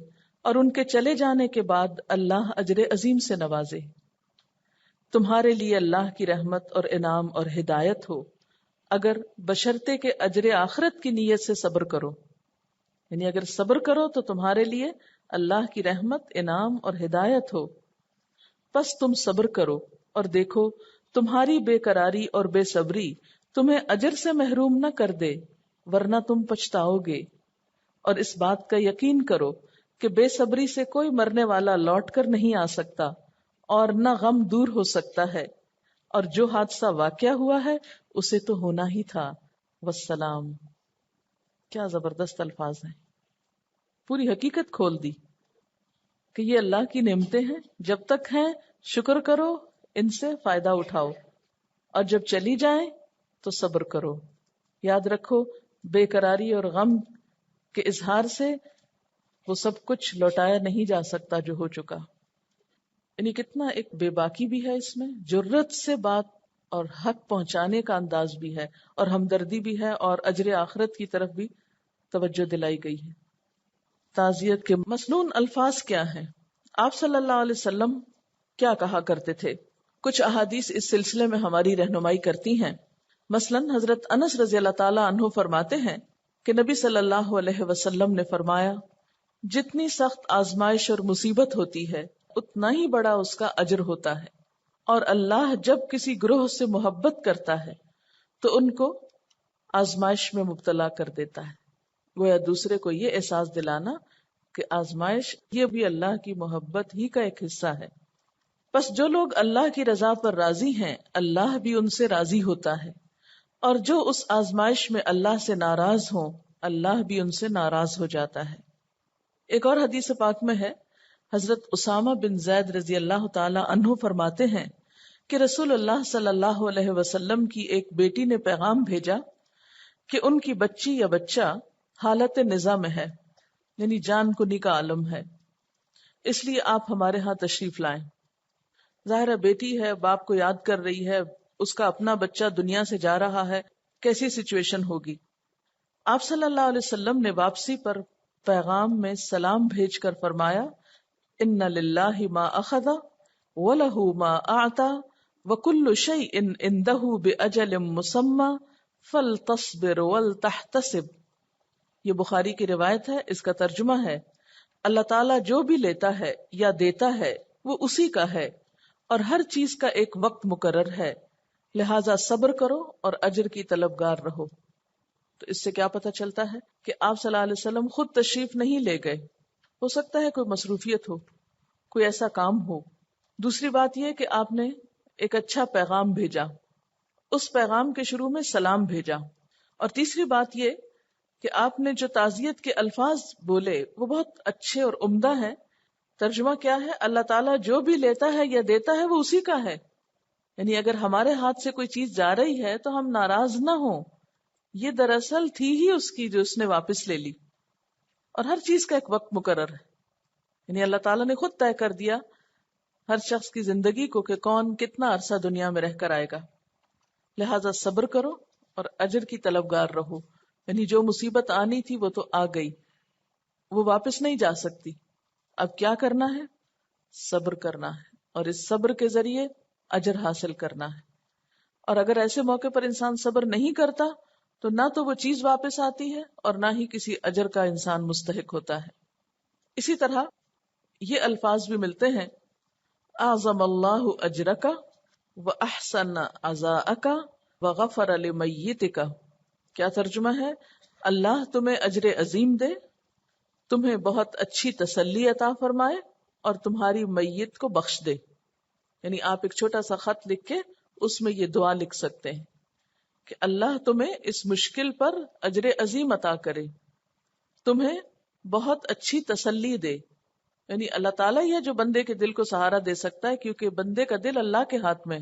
اور ان کے چلے جانے کے بعد اللہ اجر عظیم سے نوازے۔ تمہارے لیے اللہ کی رحمت اور انعام اور ہدایت ہو، اگر بشرطے کے اجر آخرت کی نیت سے صبر کرو، یعنی اگر صبر کرو تو تمہارے لیے اللہ کی رحمت، انعام اور ہدایت ہو۔ پس تم صبر کرو اور دیکھو تمہاری بے قراری اور بے صبری تمہیں اجر سے محروم نہ کر دے، ورنہ تم پچھتاؤ گے۔ اور اس بات کا یقین کرو کہ بے صبری سے کوئی مرنے والا لوٹ کر نہیں آ سکتا اور نہ غم دور ہو سکتا ہے، اور جو حادثہ واقعہ ہوا ہے اسے تو ہونا ہی تھا۔ والسلام۔ کیا زبردست الفاظ ہیں، پوری حقیقت کھول دی کہ یہ اللہ کی نعمتیں ہیں، جب تک ہیں شکر کرو، ان سے فائدہ اٹھاؤ، اور جب چلی جائیں تو صبر کرو۔ یاد رکھو بے قراری اور غم کے اظہار سے وہ سب کچھ لوٹایا نہیں جا سکتا جو ہو چکا۔ یعنی کتنا ایک بے باکی بھی ہے اس میں، جرت سے بات اور حق پہنچانے کا انداز بھی ہے، اور ہمدردی بھی ہے، اور اجر آخرت کی طرف بھی توجہ دلائی گئی ہے۔ تعزیت کے مسنون الفاظ کیا ہیں؟ آپ صلی اللہ علیہ وسلم کیا کہا کرتے تھے؟ کچھ احادیث اس سلسلے میں ہماری رہنمائی کرتی ہیں۔ مثلا حضرت انس رضی اللہ تعالی عنہ فرماتے ہیں کہ نبی صلی اللہ علیہ وسلم نے فرمایا، جتنی سخت آزمائش اور مصیبت ہوتی ہے اتنا ہی بڑا اس کا اجر ہوتا ہے، اور اللہ جب کسی گروہ سے محبت کرتا ہے تو ان کو آزمائش میں مبتلا کر دیتا ہے۔ گویا دوسرے کو یہ احساس دلانا کہ آزمائش یہ بھی اللہ کی محبت ہی کا ایک حصہ ہے۔ بس جو لوگ اللہ کی رضا پر راضی ہیں اللہ بھی ان سے راضی ہوتا ہے، اور جو اس آزمائش میں اللہ سے ناراض ہوں اللہ بھی ان سے ناراض ہو جاتا ہے۔ ایک اور حدیث پاک میں ہے، حضرت اسامہ بن زید رضی اللہ تعالی عنہ فرماتے ہیں کہ رسول اللہ صلی اللہ علیہ وسلم کی ایک بیٹی نے پیغام بھیجا کہ ان کی بچی یا بچہ حالت نزا میں ہے، یعنی جان کنی کا عالم ہے، اس لیے آپ ہمارے ہاں تشریف لائیں۔ ظاہر ہے بیٹی ہے، باپ کو یاد کر رہی ہے، اس کا اپنا بچہ دنیا سے جا رہا ہے، کیسی سچویشن ہوگی۔ آپ صلی اللہ علیہ وسلم نے واپسی پر پیغام میں سلام بھیج کر فرمایا، ان للہ ما اخذ ولہ ما اعطى وکل شیء عنده باجل مسمى فلتصبر ولتحتسب۔ یہ بخاری کی روایت ہے. اس کا ترجمہ ہے اللہ تعالیٰ جو بھی لیتا ہے یا دیتا ہے وہ اسی کا ہے اور ہر چیز کا ایک وقت مقرر ہے، لہذا صبر کرو اور اجر کی طلبگار رہو. تو اس سے کیا پتہ چلتا ہے کہ آپ صلی اللہ علیہ وسلم خود تشریف نہیں لے گئے. ہو سکتا ہے کوئی مصروفیت ہو، کوئی ایسا کام ہو. دوسری بات یہ کہ آپ نے ایک اچھا پیغام بھیجا، اس پیغام کے شروع میں سلام بھیجا. اور تیسری بات یہ کہ آپ نے جو تعزیت کے الفاظ بولے وہ بہت اچھے اور عمدہ ہیں. ترجمہ کیا ہے؟ اللہ تعالیٰ جو بھی لیتا ہے یا دیتا ہے وہ اسی کا ہے. یعنی اگر ہمارے ہاتھ سے کوئی چیز جا رہی ہے تو ہم ناراض نہ ہوں، یہ دراصل تھی ہی اس کی جو اس نے واپس لے لی. اور ہر چیز کا ایک وقت مقرر ہے. یعنی اللہ تعالیٰ نے خود طے کر دیا ہر شخص کی زندگی کو کہ کون کتنا عرصہ دنیا میں رہ کر آئے گا. لہذا صبر کرو اور اجر کی طلبگار رہو. یعنی جو مصیبت آنی تھی وہ تو آ گئی، وہ واپس نہیں جا سکتی. اب کیا کرنا ہے؟ صبر کرنا ہے اور اس صبر کے ذریعے اجر حاصل کرنا ہے. اور اگر ایسے موقع پر انسان صبر نہیں کرتا تو نہ تو وہ چیز واپس آتی ہے اور نہ ہی کسی اجر کا انسان مستحق ہوتا ہے. اسی طرح یہ الفاظ بھی ملتے ہیں اعظم اللہ اجرک واحسن عزاءک وغفر لمیتک. کیا ترجمہ ہے؟ اللہ تمہیں اجر عظیم دے، تمہیں بہت اچھی تسلی عطا فرمائے اور تمہاری میت کو بخش دے. یعنی آپ ایک چھوٹا سا خط لکھ کے اس میں یہ دعا لکھ سکتے ہیں کہ اللہ تمہیں اس مشکل پر اجر عظیم عطا کرے، تمہیں بہت اچھی تسلی دے. یعنی اللہ تعالیٰ یہ جو بندے کے دل کو سہارا دے سکتا ہے، کیونکہ بندے کا دل اللہ کے ہاتھ میں.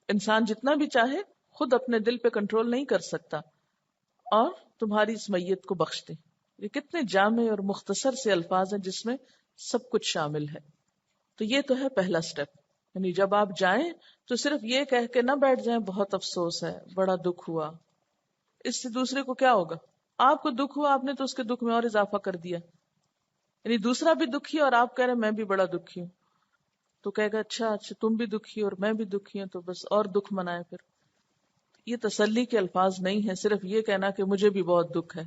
انسان جتنا بھی چاہے خود اپنے دل پہ کنٹرول نہیں کر سکتا. اور تمہاری اس میت کو بخش دے. یہ کتنے جامع اور مختصر سے الفاظ ہیں جس میں سب کچھ شامل ہے. تو یہ تو ہے پہلا سٹیپ. یعنی جب آپ جائیں تو صرف یہ کہہ کے نہ بیٹھ جائیں بہت افسوس ہے، بڑا دکھ ہوا. اس سے دوسرے کو کیا ہوگا؟ آپ کو دکھ ہوا، آپ نے تو اس کے دکھ میں اور اضافہ کر دیا. یعنی دوسرا بھی دکھی اور آپ کہہ رہے ہیں میں بھی بڑا دکھی ہوں، تو کہے گا اچھا تم بھی دکھی اور میں بھی دکھی ہوں، تو بس اور دکھ منائے. پھر یہ تسلی کے الفاظ نہیں ہیں، صرف یہ کہنا کہ مجھے بھی بہت دکھ ہے.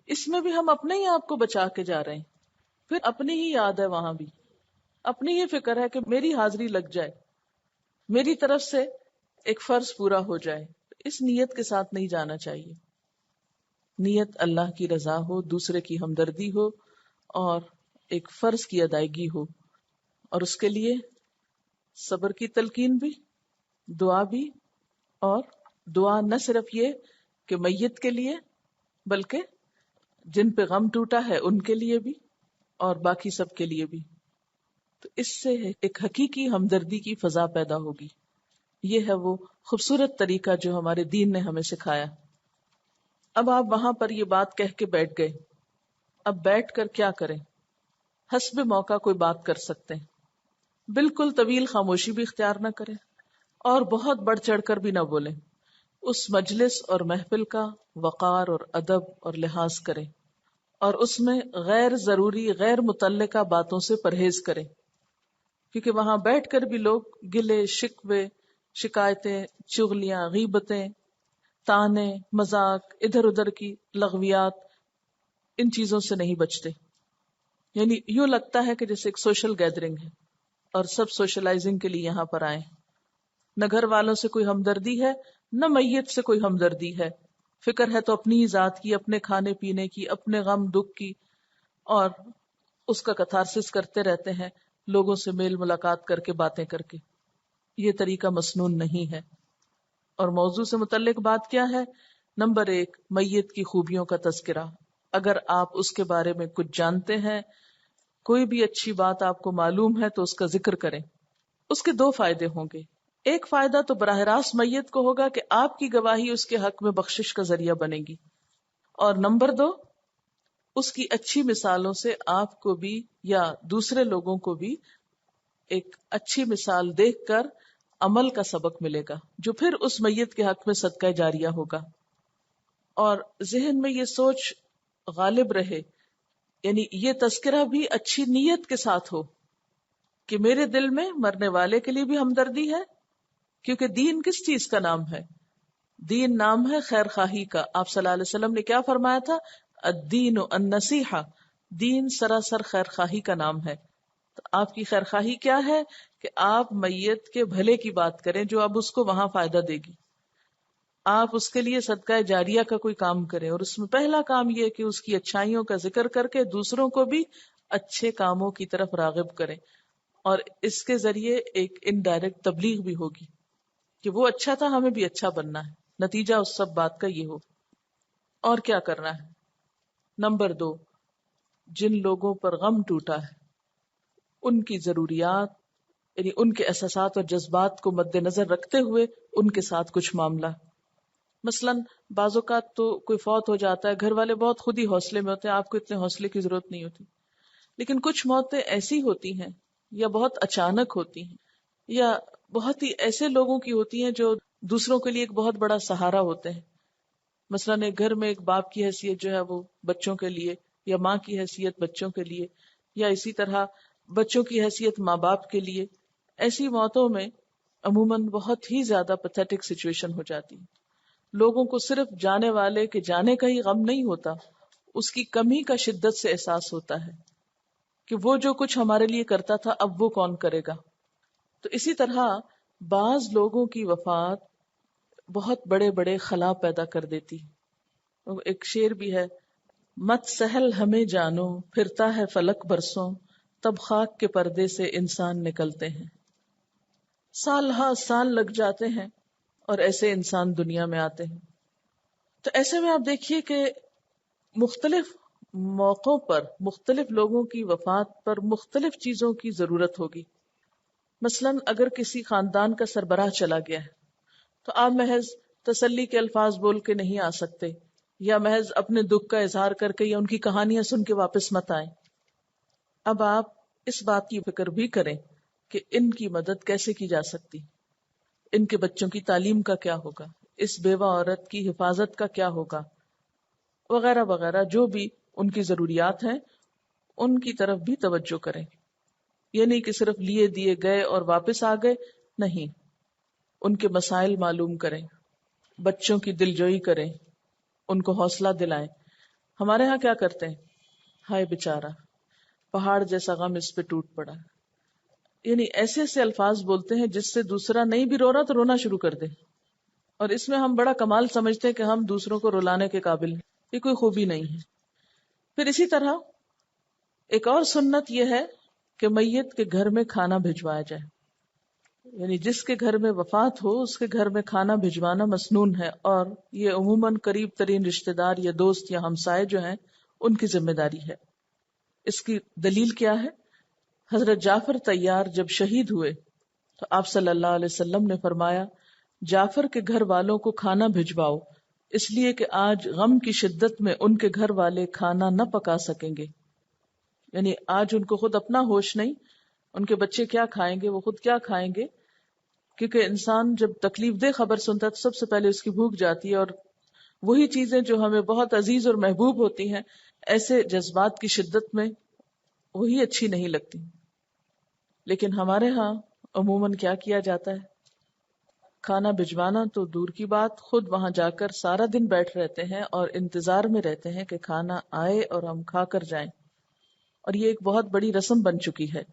اس میں بھی ہم اپنے ہی آپ کو بچا کے جا رہے ہیں. پھر اپنی ہی یاد ہے، وہاں بھی اپنی ہی فکر ہے کہ میری حاضری لگ جائے، میری طرف سے ایک فرض پورا ہو جائے. اس نیت کے ساتھ نہیں جانا چاہیے. نیت اللہ کی رضا ہو، دوسرے کی ہمدردی ہو اور ایک فرض کی ادائیگی ہو. اور اس کے لیے صبر کی تلقین بھی، دعا بھی. اور دعا نہ صرف یہ کہ میت کے لیے بلکہ جن پہ غم ٹوٹا ہے ان کے لیے بھی اور باقی سب کے لیے بھی. تو اس سے ایک حقیقی ہمدردی کی فضا پیدا ہوگی. یہ ہے وہ خوبصورت طریقہ جو ہمارے دین نے ہمیں سکھایا. اب آپ وہاں پر یہ بات کہہ کے بیٹھ گئے، اب بیٹھ کر کیا کریں؟ حسب موقع کوئی بات کر سکتے ہیں. بالکل طویل خاموشی بھی اختیار نہ کریں اور بہت بڑھ چڑھ کر بھی نہ بولیں. اس مجلس اور محفل کا وقار اور ادب اور لحاظ کریں اور اس میں غیر ضروری غیر متعلقہ باتوں سے پرہیز کریں، کیونکہ وہاں بیٹھ کر بھی لوگ گلے شکوے، شکایتیں، چغلیاں، غیبتیں، تانے، مذاق، ادھر ادھر کی لغویات، ان چیزوں سے نہیں بچتے. یعنی یوں لگتا ہے کہ جیسے ایک سوشل گیدرنگ ہے اور سب سوشلائزنگ کے لیے یہاں پر آئے. نہ گھر والوں سے کوئی ہمدردی ہے، نہ میت سے کوئی ہمدردی ہے. فکر ہے تو اپنی ہی ذات کی، اپنے کھانے پینے کی، اپنے غم دکھ کی، اور اس کا کتھارسس کرتے رہتے ہیں لوگوں سے میل ملاقات کر کے، باتیں کر کے. یہ طریقہ مسنون نہیں ہے. اور موضوع سے متعلق بات کیا ہے؟ نمبر 1، میت کی خوبیوں کا تذکرہ. اگر آپ اس کے بارے میں کچھ جانتے ہیں، کوئی بھی اچھی بات آپ کو معلوم ہے تو اس کا ذکر کریں. اس کے 2 فائدے ہوں گے. ایک فائدہ تو براہ راست میت کو ہوگا کہ آپ کی گواہی اس کے حق میں بخشش کا ذریعہ بنے گی. اور نمبر 2، اس کی اچھی مثالوں سے آپ کو بھی یا دوسرے لوگوں کو بھی ایک اچھی مثال دیکھ کر عمل کا سبق ملے گا، جو پھر اس میت کے حق میں صدقہ جاریہ ہوگا. اور ذہن میں یہ سوچ غالب رہے، یعنی یہ تذکرہ بھی اچھی نیت کے ساتھ ہو کہ میرے دل میں مرنے والے کے لیے بھی ہمدردی ہے، کیونکہ دین کس چیز کا نام ہے؟ دین نام ہے خیر خواہی کا. آپ صلی اللہ علیہ وسلم نے کیا فرمایا تھا؟ الدین النصیحہ، دین سراسر خیر خواہی کا نام ہے. تو آپ کی خیر خواہی کیا ہے کہ آپ میت کے بھلے کی بات کریں جو اب اس کو وہاں فائدہ دے گی. آپ اس کے لیے صدقہ جاریہ کا کوئی کام کریں، اور اس میں پہلا کام یہ کہ اس کی اچھائیوں کا ذکر کر کے دوسروں کو بھی اچھے کاموں کی طرف راغب کریں. اور اس کے ذریعے ایک انڈائریکٹ تبلیغ بھی ہوگی کہ وہ اچھا تھا، ہمیں بھی اچھا بننا ہے. نتیجہ اس سب بات کا یہ ہو. اور کیا کرنا ہے؟ نمبر 2، جن لوگوں پر غم ٹوٹا ہے ان کی ضروریات، یعنی ان کے احساسات اور جذبات کو مد نظر رکھتے ہوئے ان کے ساتھ کچھ معاملہ. مثلا بعض اوقات تو کوئی فوت ہو جاتا ہے، گھر والے بہت خود ہی حوصلے میں ہوتے ہیں، آپ کو اتنے حوصلے کی ضرورت نہیں ہوتی. لیکن کچھ موتیں ایسی ہوتی ہیں یا بہت اچانک ہوتی ہیں یا بہت ہی ایسے لوگوں کی ہوتی ہیں جو دوسروں کے لیے ایک بہت بڑا سہارا ہوتے ہیں. مثلا ایک گھر میں ایک باپ کی حیثیت جو ہے وہ بچوں کے لیے، یا ماں کی حیثیت بچوں کے لیے، یا اسی طرح بچوں کی حیثیت ماں باپ کے لیے. ایسی موتوں میں عموماً بہت ہی زیادہ پیتھیٹک سچویشن ہو جاتی ہے. لوگوں کو صرف جانے والے کے جانے کا ہی غم نہیں ہوتا، اس کی کمی کا شدت سے احساس ہوتا ہے کہ وہ جو کچھ ہمارے لیے کرتا تھا اب وہ کون کرے گا. تو اسی طرح بعض لوگوں کی وفات بہت بڑے بڑے خلا پیدا کر دیتی. ایک شعر بھی ہے، مت سہل ہمیں جانو پھرتا ہے فلک برسوں، تب خاک کے پردے سے انسان نکلتے ہیں. سال ہاں سال لگ جاتے ہیں اور ایسے انسان دنیا میں آتے ہیں. تو ایسے میں آپ دیکھیے کہ مختلف موقعوں پر مختلف لوگوں کی وفات پر مختلف چیزوں کی ضرورت ہوگی. مثلا اگر کسی خاندان کا سربراہ چلا گیا ہے تو آپ محض تسلی کے الفاظ بول کے نہیں آ سکتے، یا محض اپنے دکھ کا اظہار کر کے یا ان کی کہانیاں سن کے واپس مت آئیں. اب آپ اس بات کی فکر بھی کریں کہ ان کی مدد کیسے کی جا سکتی، ان کے بچوں کی تعلیم کا کیا ہوگا، اس بیوہ عورت کی حفاظت کا کیا ہوگا، وغیرہ وغیرہ. جو بھی ان کی ضروریات ہیں ان کی طرف بھی توجہ کریں. یہ نہیں کہ صرف لیے دیے گئے اور واپس آ گئے، نہیں، ان کے مسائل معلوم کریں، بچوں کی دلجوئی کریں، ان کو حوصلہ دلائیں. ہمارے ہاں کیا کرتے ہیں، ہائے بیچارہ پہاڑ جیسا غم اس پہ ٹوٹ پڑا، یعنی ایسے ایسے الفاظ بولتے ہیں جس سے دوسرا نہیں بھی رو رہا تو رونا شروع کر دے. اور اس میں ہم بڑا کمال سمجھتے ہیں کہ ہم دوسروں کو رلانے کے قابل ہیں. یہ کوئی خوبی نہیں ہے. پھر اسی طرح ایک اور سنت یہ ہے کہ میت کے گھر میں کھانا بھجوایا جائے، یعنی جس کے گھر میں وفات ہو اس کے گھر میں کھانا بھجوانا مسنون ہے. اور یہ عموماً قریب ترین رشتہ دار یا دوست یا ہمسائے جو ہیں ان کی ذمہ داری ہے. اس کی دلیل کیا ہے؟ حضرت جعفر طیار جب شہید ہوئے تو آپ صلی اللہ علیہ وسلم نے فرمایا، جعفر کے گھر والوں کو کھانا بھجواؤ، اس لیے کہ آج غم کی شدت میں ان کے گھر والے کھانا نہ پکا سکیں گے. یعنی آج ان کو خود اپنا ہوش نہیں، ان کے بچے کیا کھائیں گے، وہ خود کیا کھائیں گے. کیونکہ انسان جب تکلیف دہ خبر سنتا ہے تو سب سے پہلے اس کی بھوک جاتی ہے، اور وہی چیزیں جو ہمیں بہت عزیز اور محبوب ہوتی ہیں ایسے جذبات کی شدت میں وہی اچھی نہیں لگتی. لیکن ہمارے ہاں عموماً کیا کیا جاتا ہے، کھانا بھجوانا تو دور کی بات، خود وہاں جا کر سارا دن بیٹھ رہتے ہیں اور انتظار میں رہتے ہیں کہ کھانا آئے اور ہم کھا کر جائیں. اور یہ ایک بہت بڑی رسم بن چکی ہے.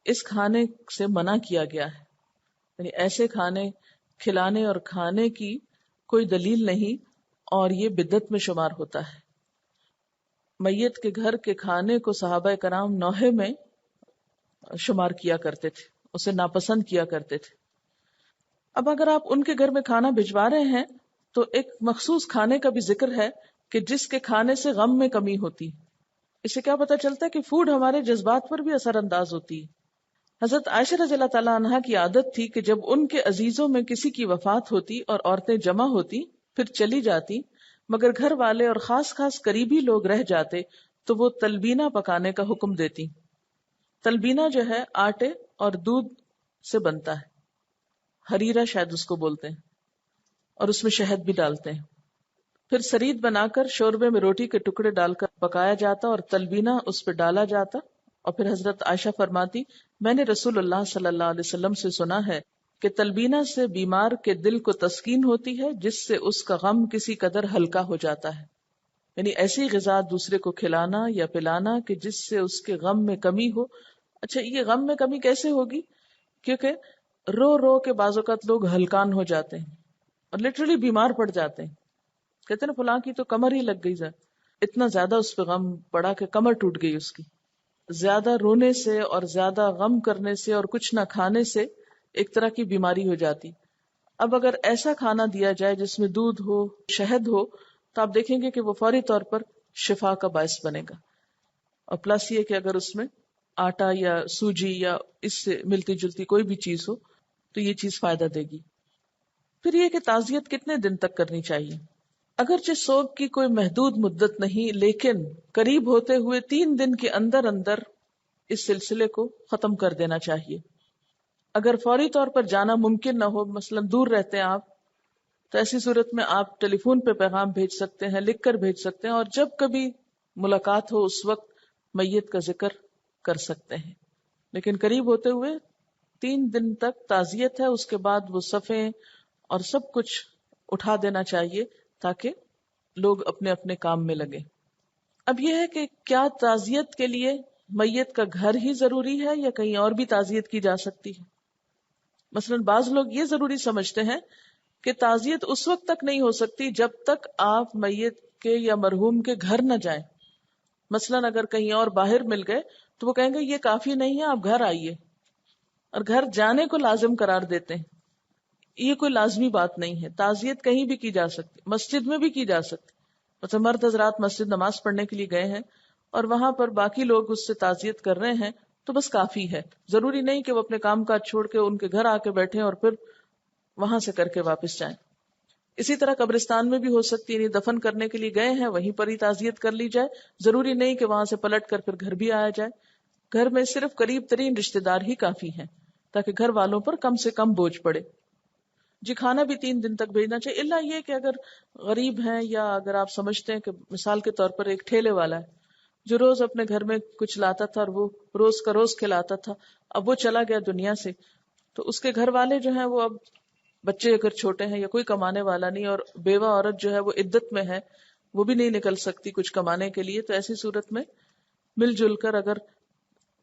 اس کھانے سے منع کیا گیا ہے، یعنی ایسے کھانے کھلانے اور کھانے کی کوئی دلیل نہیں، اور یہ بدعت میں شمار ہوتا ہے. میت کے گھر کے کھانے کو صحابہ کرام نوحے میں شمار کیا کرتے تھے، اسے ناپسند کیا کرتے تھے. اب اگر آپ ان کے گھر میں کھانا بھجوا رہے ہیں تو ایک مخصوص کھانے کا بھی ذکر ہے کہ جس کے کھانے سے غم میں کمی ہوتی. اس سے کیا پتا چلتا ہے کہ فوڈ ہمارے جذبات پر بھی اثر انداز ہوتی ہے. حضرت عائشہ رضی اللہ تعالیٰ عنہا کی عادت تھی کہ جب ان کے عزیزوں میں کسی کی وفات ہوتی اور عورتیں جمع ہوتی پھر چلی جاتی، مگر گھر والے اور خاص خاص قریبی لوگ رہ جاتے تو وہ تلبینہ پکانے کا حکم دیتی. تلبینہ جو ہے آٹے اور دودھ سے بنتا ہے، حریرہ شاید اس کو بولتے ہیں، اور اس میں شہد بھی ڈالتے ہیں. پھر سرید بنا کر شوربے میں روٹی کے ٹکڑے ڈال کر پکایا جاتا اور تلبینہ اس پہ ڈالا جاتا. اور پھر حضرت عائشہ فرماتی، میں نے رسول اللہ صلی اللہ علیہ وسلم سے سنا ہے کہ تلبینہ سے بیمار کے دل کو تسکین ہوتی ہے جس سے اس کا غم کسی قدر ہلکا ہو جاتا ہے. یعنی ایسی غذا دوسرے کو کھلانا یا پلانا کہ جس سے اس کے غم میں کمی ہو. اچھا یہ غم میں کمی کیسے ہوگی؟ کیونکہ رو رو کے بعض اوقات لوگ ہلکان ہو جاتے ہیں اور لٹرلی بیمار پڑ جاتے ہیں. کہتے ہیں نا فلاں کی تو کمر ہی لگ گئی اتنا زیادہ اس پہ غم پڑا کہ کمر ٹوٹ گئی اس کی. زیادہ رونے سے اور زیادہ غم کرنے سے اور کچھ نہ کھانے سے ایک طرح کی بیماری ہو جاتی. اب اگر ایسا کھانا دیا جائے جس میں دودھ ہو، شہد ہو، تو آپ دیکھیں گے کہ وہ فوری طور پر شفا کا باعث بنے گا. اور پلس یہ کہ اگر اس میں آٹا یا سوجی یا اس سے ملتی جلتی کوئی بھی چیز ہو تو یہ چیز فائدہ دے گی. پھر یہ کہ تعزیت کتنے دن تک کرنی چاہیے؟ اگرچہ سوگ کی کوئی محدود مدت نہیں، لیکن قریب ہوتے ہوئے 3 دن کے اندر اندر اس سلسلے کو ختم کر دینا چاہیے. اگر فوری طور پر جانا ممکن نہ ہو، مثلا دور رہتے ہیں آپ، تو ایسی صورت میں آپ ٹیلی فون پہ پیغام بھیج سکتے ہیں، لکھ کر بھیج سکتے ہیں، اور جب کبھی ملاقات ہو اس وقت میت کا ذکر کر سکتے ہیں. لیکن قریب ہوتے ہوئے 3 دن تک تعزیت ہے، اس کے بعد وہ صفیں اور سب کچھ اٹھا دینا چاہیے تاکہ لوگ اپنے اپنے کام میں لگے. اب یہ ہے کہ کیا تعزیت کے لیے میت کا گھر ہی ضروری ہے یا کہیں اور بھی تعزیت کی جا سکتی ہے؟ مثلا بعض لوگ یہ ضروری سمجھتے ہیں کہ تعزیت اس وقت تک نہیں ہو سکتی جب تک آپ میت کے یا مرحوم کے گھر نہ جائیں. مثلا اگر کہیں اور باہر مل گئے تو وہ کہیں گے یہ کافی نہیں ہے، آپ گھر آئیے، اور گھر جانے کو لازم قرار دیتے ہیں. یہ کوئی لازمی بات نہیں ہے. تعزیت کہیں بھی کی جا سکتی، مسجد میں بھی کی جا سکتی. مثلا مرد حضرات مسجد نماز پڑھنے کے لیے گئے ہیں اور وہاں پر باقی لوگ اس سے تعزیت کر رہے ہیں تو بس کافی ہے. ضروری نہیں کہ وہ اپنے کام کاج چھوڑ کے ان کے گھر آ کے بیٹھیں اور پھر وہاں سے کر کے واپس جائیں. اسی طرح قبرستان میں بھی ہو سکتی ہے، یعنی دفن کرنے کے لیے گئے ہیں وہیں پر ہی تعزیت کر لی جائے. ضروری نہیں کہ وہاں سے پلٹ کر پھر گھر بھی آیا جائے. گھر میں صرف قریب ترین رشتے دار ہی کافی ہیں تاکہ گھر والوں پر کم سے کم بوجھ پڑے. جی کھانا بھی 3 دن تک بھیجنا چاہیے، الا یہ کہ اگر غریب ہیں یا اگر آپ سمجھتے ہیں کہ مثال کے طور پر ایک ٹھیلے والا ہے جو روز اپنے گھر میں کچھ لاتا تھا اور وہ روز کا روز کھلاتا تھا، اب وہ چلا گیا دنیا سے، تو اس کے گھر والے جو ہیں وہ اب بچے اگر چھوٹے ہیں یا کوئی کمانے والا نہیں، اور بیوہ عورت جو ہے وہ عدت میں ہے، وہ بھی نہیں نکل سکتی کچھ کمانے کے لیے، تو ایسی صورت میں مل جل کر اگر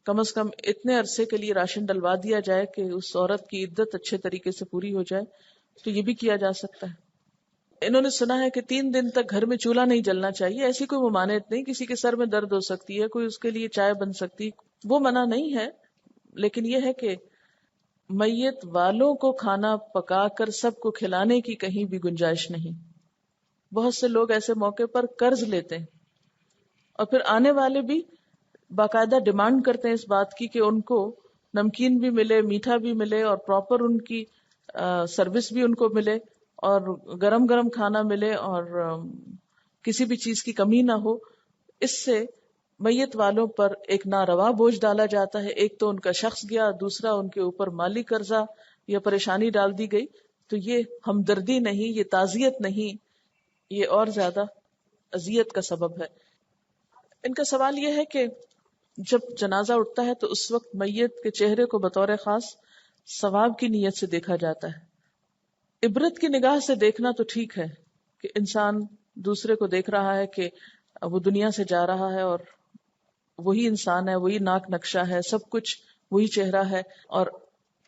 کم از کم اتنے عرصے کے لیے راشن ڈلوا دیا جائے کہ اس عورت کی عدت اچھے طریقے سے پوری ہو جائے تو یہ بھی کیا جا سکتا ہے. انہوں نے سنا ہے کہ 3 دن تک گھر میں چولہا نہیں جلنا چاہیے. ایسی کوئی ممانعت نہیں، کسی کے سر میں درد ہو سکتی ہے، کوئی اس کے لیے چائے بن سکتی، وہ منع نہیں ہے. لیکن یہ ہے کہ میت والوں کو کھانا پکا کر سب کو کھلانے کی کہیں بھی گنجائش نہیں. بہت سے لوگ ایسے موقع پر قرض لیتے ہیں اور پھر آنے والے بھی باقاعدہ ڈیمانڈ کرتے ہیں اس بات کی کہ ان کو نمکین بھی ملے، میٹھا بھی ملے، اور پراپر ان کی سروس بھی ان کو ملے، اور گرم گرم کھانا ملے، اور کسی بھی چیز کی کمی نہ ہو. اس سے میت والوں پر ایک ناروا بوجھ ڈالا جاتا ہے. ایک تو ان کا شخص گیا، دوسرا ان کے اوپر مالی قرضہ یا پریشانی ڈال دی گئی. تو یہ ہمدردی نہیں، یہ تعزیت نہیں، یہ اور زیادہ اذیت کا سبب ہے. ان کا سوال یہ ہے کہ جب جنازہ اٹھتا ہے تو اس وقت میت کے چہرے کو بطور خاص ثواب کی نیت سے دیکھا جاتا ہے. عبرت کی نگاہ سے دیکھنا تو ٹھیک ہے کہ انسان دوسرے کو دیکھ رہا ہے کہ وہ دنیا سے جا رہا ہے اور وہی انسان ہے، وہی ناک نقشہ ہے، سب کچھ وہی چہرہ ہے، اور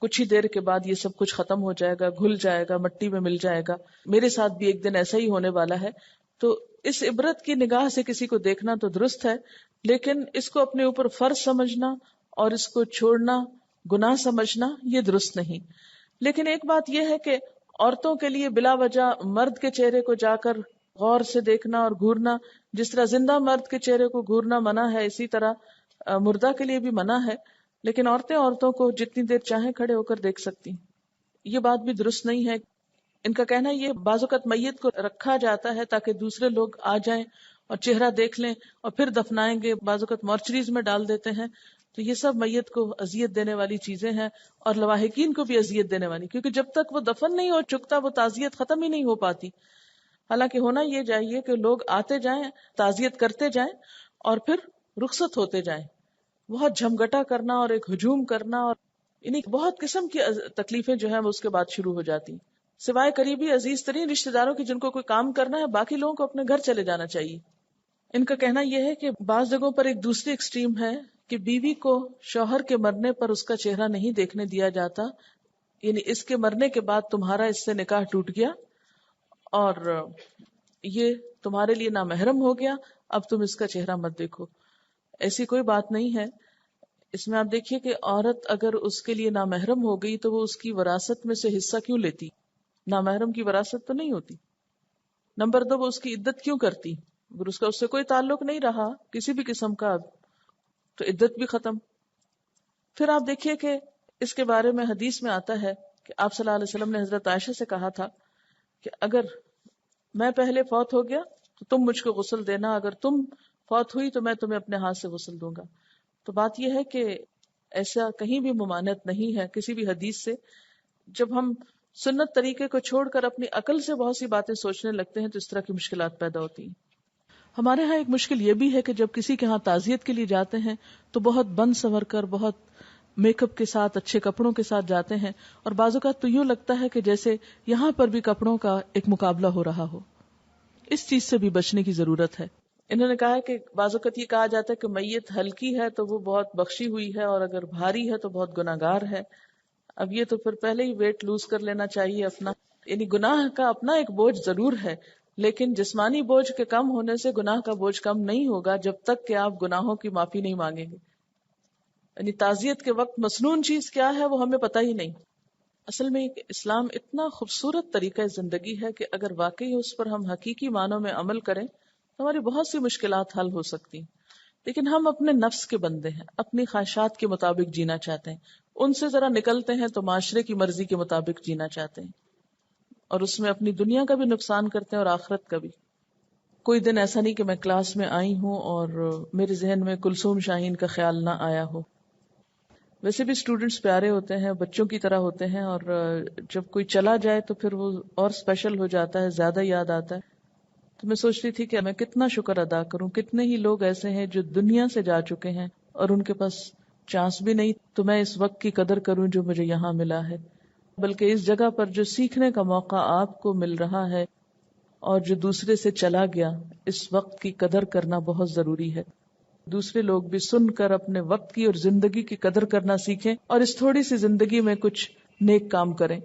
کچھ ہی دیر کے بعد یہ سب کچھ ختم ہو جائے گا، گھل جائے گا، مٹی میں مل جائے گا. میرے ساتھ بھی ایک دن ایسا ہی ہونے والا ہے. تو اس عبرت کی نگاہ سے کسی کو دیکھنا تو درست ہے، لیکن اس کو اپنے اوپر فرض سمجھنا اور اس کو چھوڑنا گناہ سمجھنا یہ درست نہیں. لیکن ایک بات یہ ہے کہ عورتوں کے لیے بلا وجہ مرد کے چہرے کو جا کر غور سے دیکھنا اور گھورنا، جس طرح زندہ مرد کے چہرے کو گھورنا منع ہے، اسی طرح مردہ کے لیے بھی منع ہے. لیکن عورتوں کو جتنی دیر چاہیں کھڑے ہو کر دیکھ سکتی. یہ بات بھی درست نہیں ہے. ان کا کہنا یہ بعض اوقات میت کو رکھا جاتا ہے تاکہ دوسرے لوگ آ جائیں اور چہرہ دیکھ لیں اور پھر دفنائیں گے. بعض اوقات مورچریز میں ڈال دیتے ہیں. تو یہ سب میت کو اذیت دینے والی چیزیں ہیں اور لواحقین کو بھی اذیت دینے والی، کیونکہ جب تک وہ دفن نہیں ہو چکتا وہ تعزیت ختم ہی نہیں ہو پاتی. حالانکہ ہونا یہ چاہیے کہ لوگ آتے جائیں، تعزیت کرتے جائیں اور پھر رخصت ہوتے جائیں. بہت جھمگٹا کرنا اور ایک ہجوم کرنا اور یعنی بہت قسم کی تکلیفیں جو ہیں وہ اس کے بعد شروع ہو جاتی. سوائے قریبی عزیز ترین رشتہ داروں کے جن کو کوئی کام کرنا ہے، باقی لوگوں کو اپنے گھر چلے جانا چاہیے. ان کا کہنا یہ ہے کہ بعض جگہوں پر ایک دوسری ایکسٹریم ہے کہ بیوی کو شوہر کے مرنے پر اس کا چہرہ نہیں دیکھنے دیا جاتا، یعنی اس کے مرنے کے بعد تمہارا اس سے نکاح ٹوٹ گیا اور یہ تمہارے لیے نامحرم ہو گیا، اب تم اس کا چہرہ مت دیکھو. ایسی کوئی بات نہیں ہے. اس میں آپ دیکھیے کہ عورت اگر اس کے لیے نامحرم ہو گئی تو وہ اس کی وراثت میں سے حصہ کیوں لیتی؟ نامحرم کی وراثت تو نہیں ہوتی. نمبر 2، وہ اس کی عدت کیوں کرتی؟ اگر اس کا اس سے کوئی تعلق نہیں رہا کسی بھی قسم کا تو عدت بھی ختم. پھر آپ دیکھیے کہ اس کے بارے میں حدیث میں آتا ہے کہ آپ صلی اللہ علیہ وسلم نے حضرت عائشہ سے کہا تھا کہ اگر میں پہلے فوت ہو گیا تو تم مجھ کو غسل دینا، اگر تم فوت ہوئی تو میں تمہیں اپنے ہاتھ سے غسل دوں گا. تو بات یہ ہے کہ ایسا کہیں بھی ممانعت نہیں ہے کسی بھی حدیث سے. جب ہم سنت طریقے کو چھوڑ کر اپنی عقل سے بہت سی باتیں سوچنے لگتے ہیں تو اس طرح کی مشکلات پیدا ہوتی ہیں. ہمارے ہاں ایک مشکل یہ بھی ہے کہ جب کسی کے ہاں تعزیت کے لیے جاتے ہیں تو بہت بند سنور کر، بہت میک اپ کے ساتھ، اچھے کپڑوں کے ساتھ جاتے ہیں، اور بعض اوقات تو یوں لگتا ہے کہ جیسے یہاں پر بھی کپڑوں کا ایک مقابلہ ہو رہا ہو. اس چیز سے بھی بچنے کی ضرورت ہے. انہوں نے کہا کہ بعض اوقات یہ کہا جاتا ہے کہ میت ہلکی ہے تو وہ بہت بخشی ہوئی ہے، اور اگر بھاری ہے تو بہت گناہگار ہے. اب یہ تو پھر پہلے ہی ویٹ لوز کر لینا چاہیے اپنا. یعنی گناہ کا اپنا ایک بوجھ ضرور ہے، لیکن جسمانی بوجھ کے کم ہونے سے گناہ کا بوجھ کم نہیں ہوگا جب تک کہ آپ گناہوں کی معافی نہیں مانگیں گے. یعنی تعزیت کے وقت مسنون چیز کیا ہے وہ ہمیں پتہ ہی نہیں. اصل میں اسلام اتنا خوبصورت طریقہ زندگی ہے کہ اگر واقعی اس پر ہم حقیقی معنوں میں عمل کریں تو ہماری بہت سی مشکلات حل ہو سکتی. لیکن ہم اپنے نفس کے بندے ہیں، اپنی خواہشات کے مطابق جینا چاہتے ہیں. ان سے ذرا نکلتے ہیں تو معاشرے کی مرضی کے مطابق جینا چاہتے ہیں، اور اس میں اپنی دنیا کا بھی نقصان کرتے ہیں اور آخرت کا بھی. کوئی دن ایسا نہیں کہ میں کلاس میں آئی ہوں اور میرے ذہن میں کلثوم شاہین کا خیال نہ آیا ہو. ویسے بھی اسٹوڈنٹس پیارے ہوتے ہیں، بچوں کی طرح ہوتے ہیں، اور جب کوئی چلا جائے تو پھر وہ اور اسپیشل ہو جاتا ہے، زیادہ یاد آتا ہے. تو میں سوچ رہی تھی کہ میں کتنا شکر ادا کروں. کتنے ہی لوگ ایسے ہیں جو دنیا سے جا چکے ہیں اور ان کے پاس چانس بھی نہیں. تو میں اس وقت کی قدر کروں جو مجھے یہاں ملا ہے، بلکہ اس جگہ پر جو سیکھنے کا موقع آپ کو مل رہا ہے اور جو دوسرے سے چلا گیا، اس وقت کی قدر کرنا بہت ضروری ہے. دوسرے لوگ بھی سن کر اپنے وقت کی اور زندگی کی قدر کرنا سیکھیں اور اس تھوڑی سی زندگی میں کچھ نیک کام کریں.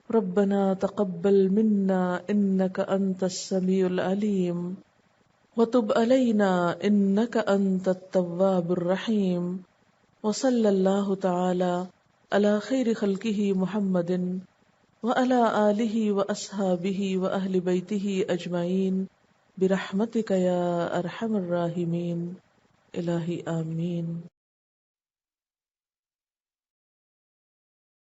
ربنا تقبل منا انك انت السميع العليم وتب علينا انك انت التواب الرحيم وصلى الله تعالى على خير خلقه محمد وعلى آله وأصحابه وأهل بيته أجمعين برحمتك يا أرحم الراحمين. الہی آمین.